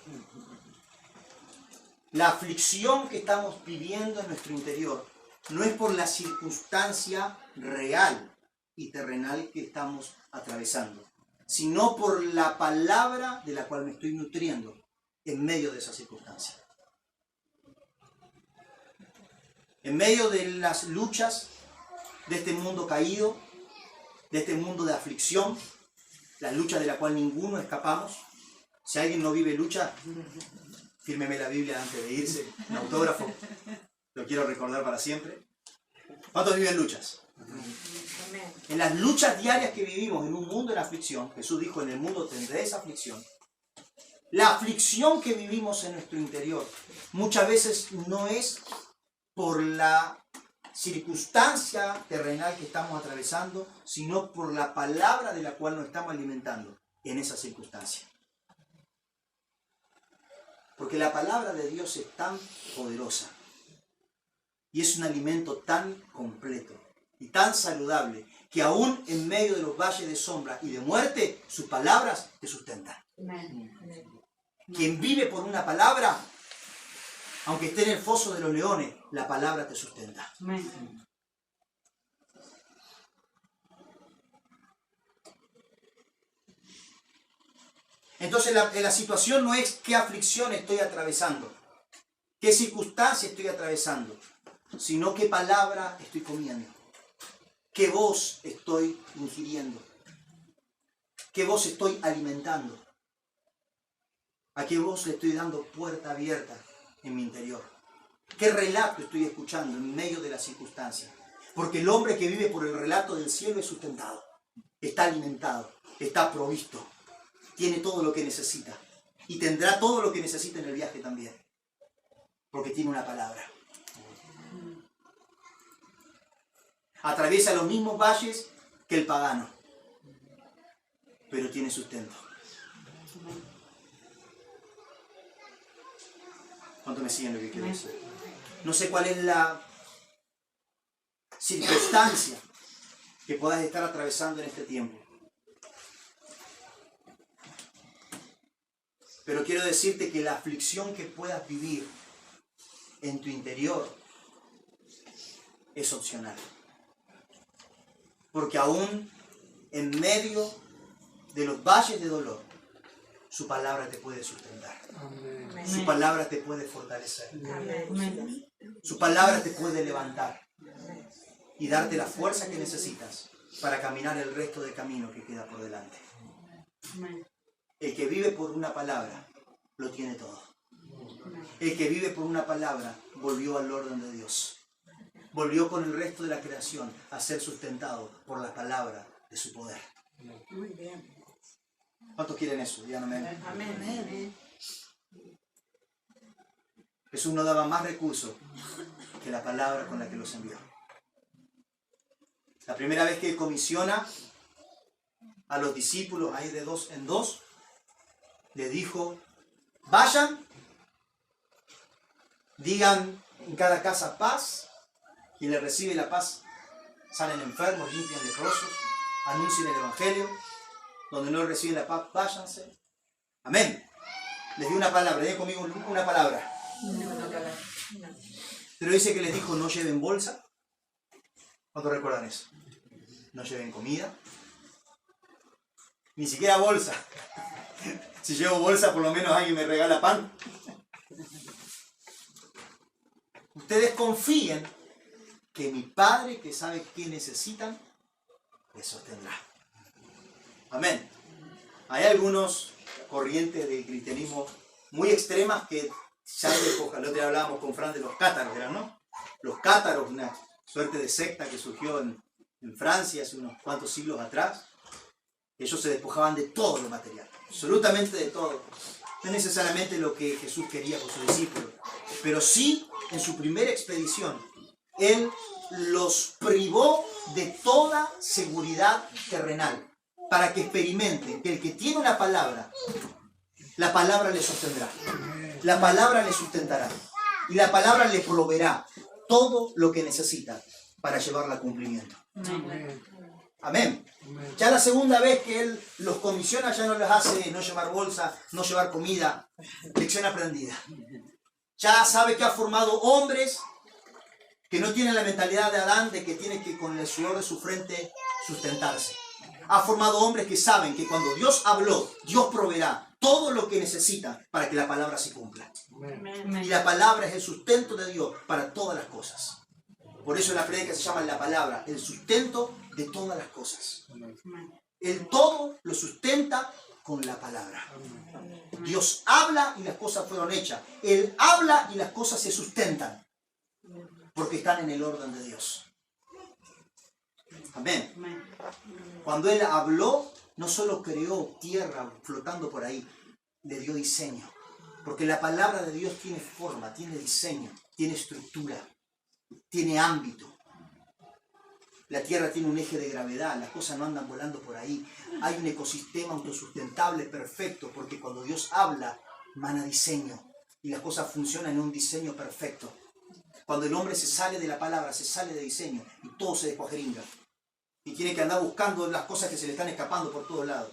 [SPEAKER 1] la aflicción que estamos viviendo en nuestro interior no es por la circunstancia real y terrenal que estamos atravesando, sino por la palabra de la cual me estoy nutriendo en medio de esa circunstancia. En medio de las luchas de este mundo caído, de este mundo de aflicción, la lucha de la cual ninguno escapamos. Si alguien no vive lucha, fírmeme la Biblia antes de irse, un autógrafo, lo quiero recordar para siempre. ¿Cuántos viven luchas? En las luchas diarias que vivimos en un mundo en aflicción, Jesús dijo, en el mundo tendréis aflicción. La aflicción que vivimos en nuestro interior muchas veces no es por la circunstancia terrenal que estamos atravesando, sino por la palabra de la cual nos estamos alimentando en esa circunstancia. Porque la palabra de Dios es tan poderosa y es un alimento tan completo y tan saludable que aún en medio de los valles de sombra y de muerte, sus palabras te sustentan. Quien vive por una palabra Aunque esté en el foso de los leones, la palabra te sustenta.
[SPEAKER 2] Amén.
[SPEAKER 1] Entonces la situación no es qué aflicción estoy atravesando, qué circunstancia estoy atravesando, sino qué palabra estoy comiendo, qué voz estoy ingiriendo, qué voz estoy alimentando, a qué voz le estoy dando puerta abierta en mi interior, qué relato estoy escuchando en medio de la circunstancia. Porque el hombre que vive por el relato del cielo es sustentado, está alimentado, está provisto, tiene todo lo que necesita y tendrá todo lo que necesita en el viaje también, porque tiene una palabra. Atraviesa los mismos valles que el pagano, pero tiene sustento. ¿Cuánto me siguen lo que quiero decir? No sé cuál es la circunstancia que puedas estar atravesando en este tiempo, pero quiero decirte que la aflicción que puedas vivir en tu interior es opcional. Porque aún en medio de los valles de dolor, su palabra te puede sustentar. Amén. Su palabra te puede fortalecer. Amén. Su palabra te puede levantar y darte la fuerza que necesitas para caminar el resto del camino que queda por delante. Amén. El que vive por una palabra lo tiene todo. El que vive por una palabra volvió al orden de Dios. Volvió con el resto de la creación a ser sustentado por la palabra de su poder. Muy bien. ¿Cuántos quieren eso? Díganme. Amén. Jesús no daba más recursos que la palabra con la que los envió. La primera vez que comisiona a los discípulos a ir de dos en dos, le dijo: vayan, digan en cada casa paz, quien le recibe la paz, salen enfermos, limpian leprosos, anuncien el evangelio, donde no reciben la paz, váyanse. Amén. Les dio una palabra, digan conmigo una palabra. Pero dice que les dijo: no lleven bolsa. ¿Cuántos recuerdan eso? No lleven comida, ni siquiera bolsa. Si llevo bolsa, por lo menos alguien me regala pan. Ustedes confíen que mi Padre, que sabe qué necesitan, les sostendrá. Amén. Hay algunos corrientes de cristianismo muy extremas que ya de época, el otro día hablábamos con Fran de los cátaros, ¿no? Los cátaros, una suerte de secta que surgió en Francia hace unos cuantos siglos atrás. Ellos se despojaban de todo lo material, absolutamente de todo. No necesariamente lo que Jesús quería con sus discípulos, pero sí en su primera expedición, Él los privó de toda seguridad terrenal para que experimenten que el que tiene una palabra, la palabra le sostendrá, la palabra le sustentará y la palabra le proveerá todo lo que necesita para llevarla a cumplimiento. Amén. Amén. Ya la segunda vez que Él los comisiona, ya no les hace no llevar bolsa, no llevar comida. Lección aprendida. Ya sabe que ha formado hombres que no tienen la mentalidad de Adán, de que tienen que con el sudor de su frente sustentarse. Ha formado hombres que saben que cuando Dios habló, Dios proveerá todo lo que necesita para que la palabra se cumpla. Amén. Y la palabra es el sustento de Dios para todas las cosas. Por eso la prédica se llama la palabra, el sustento de todas las cosas. El todo lo sustenta con la palabra. Dios habla y las cosas fueron hechas. Él habla y las cosas se sustentan, porque están en el orden de Dios. Amén. Cuando Él habló, no solo creó tierra flotando por ahí, le dio diseño. Porque la palabra de Dios tiene forma, tiene diseño, tiene estructura, tiene ámbito. La tierra tiene un eje de gravedad, las cosas no andan volando por ahí. Hay un ecosistema autosustentable perfecto, porque cuando Dios habla, mana diseño. Y las cosas funcionan en un diseño perfecto. Cuando el hombre se sale de la palabra, se sale de diseño y todo se descuajeringa. Y tiene que andar buscando las cosas que se le están escapando por todos lados.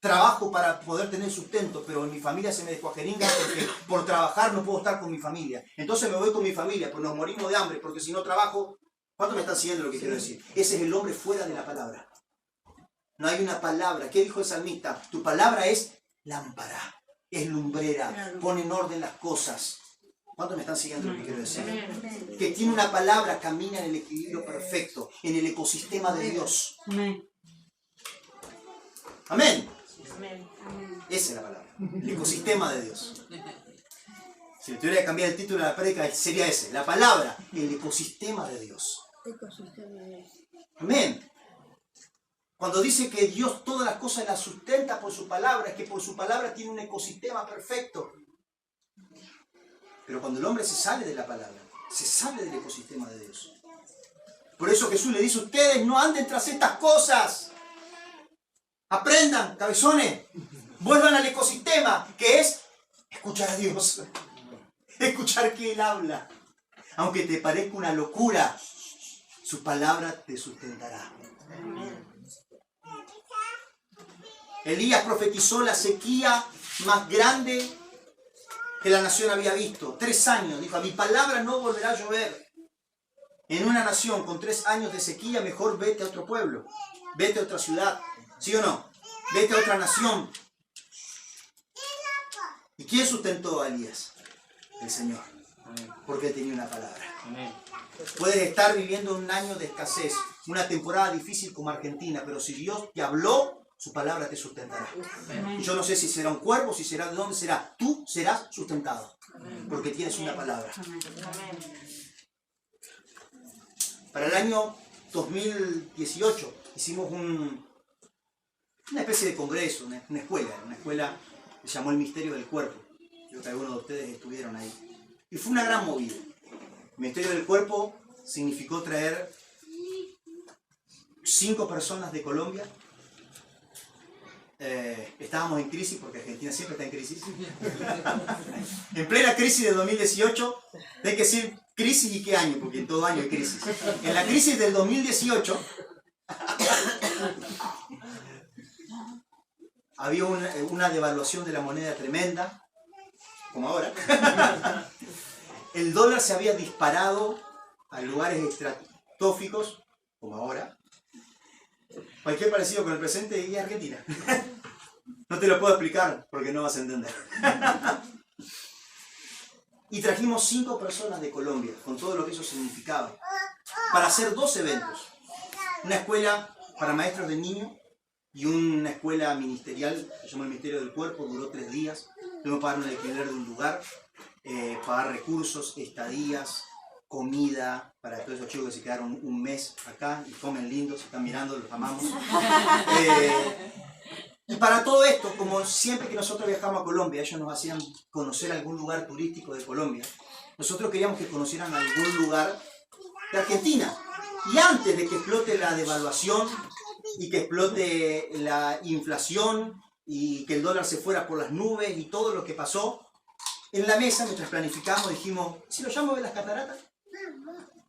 [SPEAKER 1] trabajo para poder tener sustento, pero en mi familia se me descuajeringa porque por trabajar no puedo estar con mi familia. Entonces me voy con mi familia, pues nos morimos de hambre, porque si no trabajo, ¿cuánto me están siguiendo lo que quiero decir? Ese es el hombre fuera de la palabra. No hay una palabra. ¿Qué dijo el salmista? Tu palabra es lámpara, es lumbrera, pone en orden las cosas. ¿Cuántos me están siguiendo lo que quiero decir? Que tiene una palabra, camina en el equilibrio perfecto, en el ecosistema de Dios. Amén. Esa es la palabra, el ecosistema de Dios. Si tuviera que cambiar el título de la prédica, sería ese, la palabra, el ecosistema de Dios. Amén. Cuando dice que Dios todas las cosas las sustenta por su palabra, es que por su palabra tiene un ecosistema perfecto. Pero cuando el hombre se sale de la palabra, se sale del ecosistema de Dios. Por eso Jesús le dice, ustedes no anden tras estas cosas. Aprendan, cabezones. Vuelvan al ecosistema, que es escuchar a Dios. Escuchar que Él habla. Aunque te parezca una locura, su palabra te sustentará. Elías profetizó la sequía más grande que la nación había visto. 3 años. Dijo, a mi palabra no volverá a llover. En una nación con 3 años de sequía, mejor vete a otro pueblo. Vete a otra ciudad. ¿Sí o no? Vete a otra nación. ¿Y quién sustentó a Elías? El Señor. Porque él tenía una palabra. Puedes estar viviendo un año de escasez, una temporada difícil como Argentina, pero si Dios te habló, su palabra te sustentará. Y yo no sé si será un cuervo, si será de dónde será. Tú serás sustentado. Porque tienes una palabra. Para el año 2018 hicimos una especie de congreso, una escuela que se llamó el Misterio del Cuerpo. Creo que algunos de ustedes estuvieron ahí. Y fue una gran movida. El Misterio del Cuerpo significó traer 5 personas de Colombia. Estábamos en crisis, porque Argentina siempre está en crisis. En plena crisis del 2018, hay que decir crisis y qué año, porque en todo año hay crisis. En la crisis del 2018 había una devaluación de la moneda tremenda, como ahora. El dólar se había disparado a lugares estratosféricos, como ahora. Cualquier parecido con el presente y Argentina. No te lo puedo explicar porque no vas a entender. Y trajimos 5 personas de Colombia, con todo lo que eso significaba, para hacer 2 eventos. Una escuela para maestros de niños y una escuela ministerial, que se llama el Ministerio del Cuerpo, duró 3 días. Tuvimos que pagar un alquiler de un lugar, pagar recursos, estadías, comida para todos esos chicos que se quedaron un mes acá y comen lindo, se están mirando, los amamos. Y para todo esto, como siempre que nosotros viajamos a Colombia, ellos nos hacían conocer algún lugar turístico de Colombia, nosotros queríamos que conocieran algún lugar de Argentina. Y antes de que explote la devaluación y que explote la inflación y que el dólar se fuera por las nubes y todo lo que pasó, en la mesa, mientras planificamos, dijimos, ¿si lo llamo de las cataratas?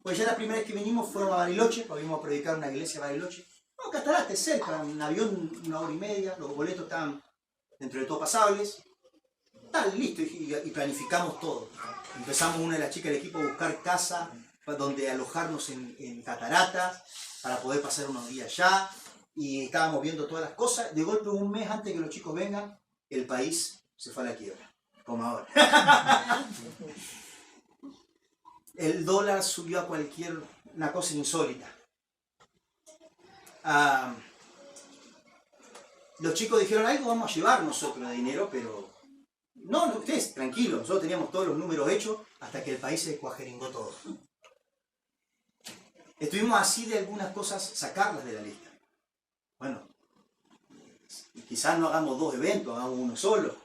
[SPEAKER 1] Pues ya la primera vez que vinimos fuimos a Bariloche, porque vimos a predicar en una iglesia de Bariloche. No, cataratas, cerca, en avión 1 hora y media, los boletos estaban dentro de todo pasables. Tal, listo, y planificamos todo. Empezamos una de las chicas del equipo a buscar casa donde alojarnos en cataratas, para poder pasar unos días allá. Y estábamos viendo todas las cosas. De golpe, un mes antes de que los chicos vengan, el país se fue a la quiebra, como ahora. El dólar subió a una cosa insólita. Los chicos dijeron, algo vamos a llevar nosotros de dinero, pero no, ustedes tranquilos, nosotros teníamos todos los números hechos hasta que el país se cuajeringó todo. Estuvimos así de algunas cosas, sacarlas de la lista. Bueno, quizás no hagamos 2 eventos, hagamos uno solo.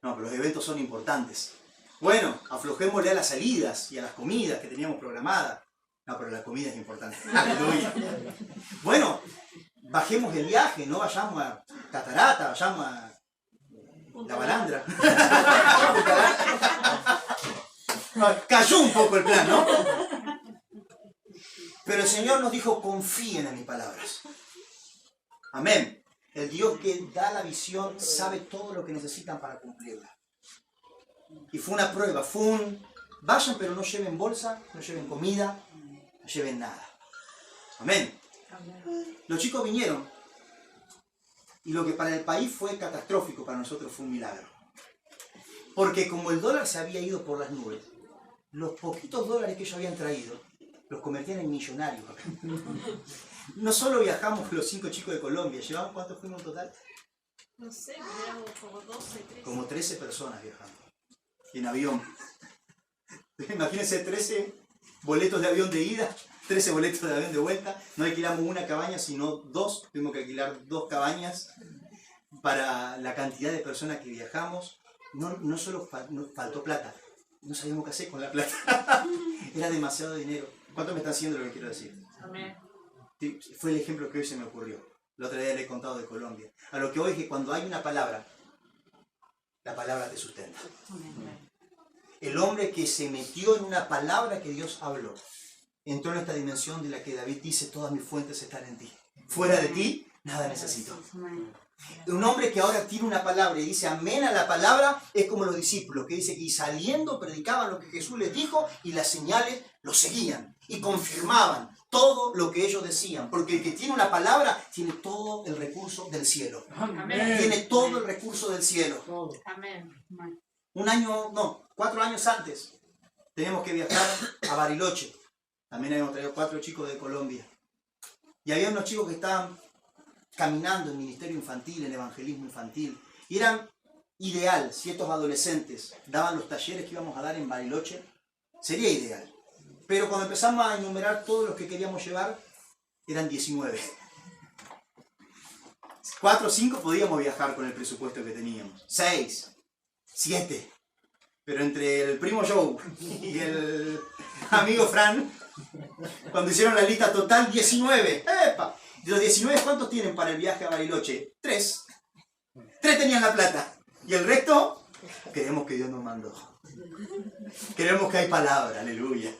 [SPEAKER 1] No, pero los eventos son importantes. Bueno, aflojémosle a las salidas y a las comidas que teníamos programadas. No, pero la comida es importante. Aleluya. Bueno, bajemos el viaje, no vayamos a Catarata, vayamos a La Balandra. Cayó un poco el plan, ¿no? Pero el Señor nos dijo, confíen en mis palabras. Amén. El Dios que da la visión sabe todo lo que necesitan para cumplirla. Y fue una prueba, vayan pero no lleven bolsa, no lleven comida, no lleven nada. Amén. Los chicos vinieron y lo que para el país fue catastrófico, para nosotros fue un milagro. Porque como el dólar se había ido por las nubes, los poquitos dólares que ellos habían traído los convertían en millonarios. No solo viajamos los 5 chicos de Colombia, ¿llevamos cuántos fuimos en total?
[SPEAKER 3] No sé, éramos como 12, 13.
[SPEAKER 1] Como 13 personas viajando. En avión. Imagínense 13 boletos de avión de ida, 13 boletos de avión de vuelta. No alquilamos una cabaña, sino 2. Tuvimos que alquilar 2 cabañas para la cantidad de personas que viajamos. No solo nos faltó plata, no sabíamos qué hacer con la plata. Era demasiado dinero. ¿Cuánto me están haciendo lo que quiero decir?
[SPEAKER 2] Amén.
[SPEAKER 1] Sí, fue el ejemplo que hoy se me ocurrió. La otra día le he contado de Colombia. A lo que hoy es que cuando hay una palabra, la palabra te sustenta. El hombre que se metió en una palabra que Dios habló, entró en esta dimensión de la que David dice, todas mis fuentes están en ti. Fuera de ti, nada necesito. Un hombre que ahora tiene una palabra y dice amén a la palabra, es como los discípulos, que dice que y saliendo predicaban lo que Jesús les dijo y las señales los seguían y confirmaban todo lo que ellos decían. Porque el que tiene una palabra tiene todo el recurso del cielo.
[SPEAKER 2] Amén.
[SPEAKER 1] Tiene todo el recurso del cielo.
[SPEAKER 2] Amén.
[SPEAKER 1] 4 años antes, teníamos que viajar a Bariloche. También habíamos traído 4 chicos de Colombia. Y había unos chicos que estaban caminando en ministerio infantil, en evangelismo infantil. Y eran ideal si estos adolescentes daban los talleres que íbamos a dar en Bariloche. Sería ideal. Pero cuando empezamos a enumerar todos los que queríamos llevar, eran 19. 4 o 5 podíamos viajar con el presupuesto que teníamos. 6, 7. Pero entre el primo Joe y el amigo Fran, cuando hicieron la lista total, 19. ¡Epa! De los 19, ¿cuántos tienen para el viaje a Bariloche? 3. 3 tenían la plata. Y el resto, creemos que Dios nos mandó. Creemos que hay palabra, aleluya.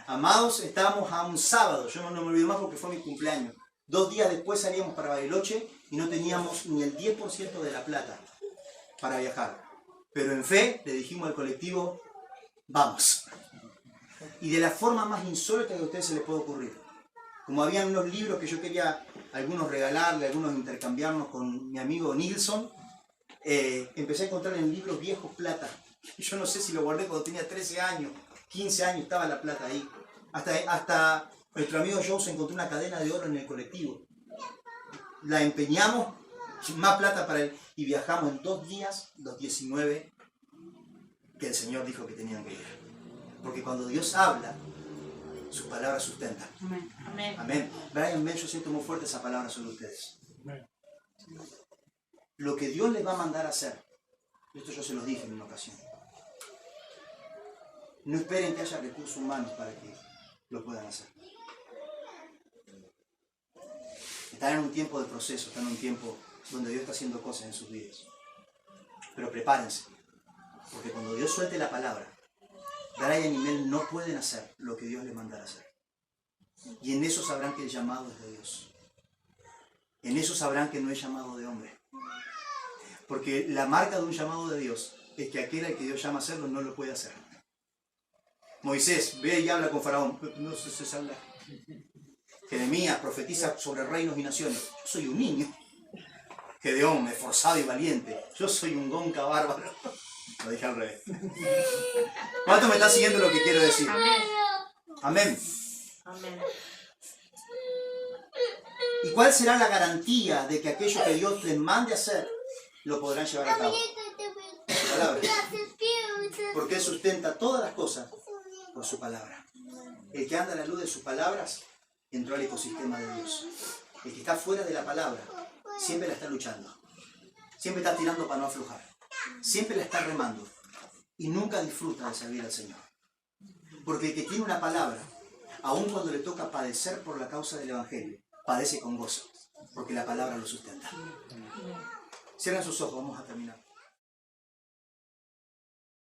[SPEAKER 1] Amados, estábamos a un sábado, yo no me olvido más porque fue mi cumpleaños. 2 días después salíamos para Bariloche y no teníamos ni el 10% de la plata para viajar. Pero en fe le dijimos al colectivo, vamos. Y de la forma más insólita que a ustedes se les puede ocurrir. Como habían unos libros que yo quería algunos regalarle, algunos intercambiarnos con mi amigo Nilsson, empecé a encontrar en libros viejos plata. Yo no sé si lo guardé cuando tenía 13 años, 15 años estaba la plata ahí. Hasta nuestro amigo Joe se encontró una cadena de oro en el colectivo. La empeñamos, más plata para él, y viajamos en 2 días, los 19 que el Señor dijo que tenían que ir. Porque cuando Dios habla, sus palabras sustentan.
[SPEAKER 2] Amén.
[SPEAKER 1] Amén. Brian Bell, yo siento muy fuerte esa palabra sobre ustedes. Lo que Dios les va a mandar a hacer, esto yo se los dije en una ocasión, no esperen que haya recursos humanos para que lo puedan hacer. Están en un tiempo de proceso, están en un tiempo donde Dios está haciendo cosas en sus vidas. Pero prepárense, porque cuando Dios suelte la palabra, Brian y Mel no pueden hacer lo que Dios les mandará hacer. Y en eso sabrán que el llamado es de Dios. En eso sabrán que no es llamado de hombre. Porque la marca de un llamado de Dios es que aquel al que Dios llama a hacerlo no lo puede hacer. Moisés ve y habla con Faraón. No sé si se habla. Jeremías profetiza sobre reinos y naciones. Yo soy un niño. Gedeón, esforzado y valiente. Yo soy un gonca bárbaro. Lo dije al revés. ¿Cuánto me está siguiendo lo que quiero decir?
[SPEAKER 2] Amén.
[SPEAKER 1] Amén.
[SPEAKER 2] Amén.
[SPEAKER 1] ¿Y cuál será la garantía de que aquello que Dios les mande a hacer lo podrán llevar a cabo? Su palabra. Porque Él sustenta todas las cosas por su palabra. El que anda a la luz de sus palabras entró al ecosistema de Dios. El que está fuera de la palabra siempre la está luchando. Siempre está tirando para no aflojar. Siempre la está remando. Y nunca disfruta de servir al Señor. Porque el que tiene una palabra, aun cuando le toca padecer por la causa del Evangelio, padece con gozo. Porque la palabra lo sustenta. Cierren sus ojos, vamos a terminar.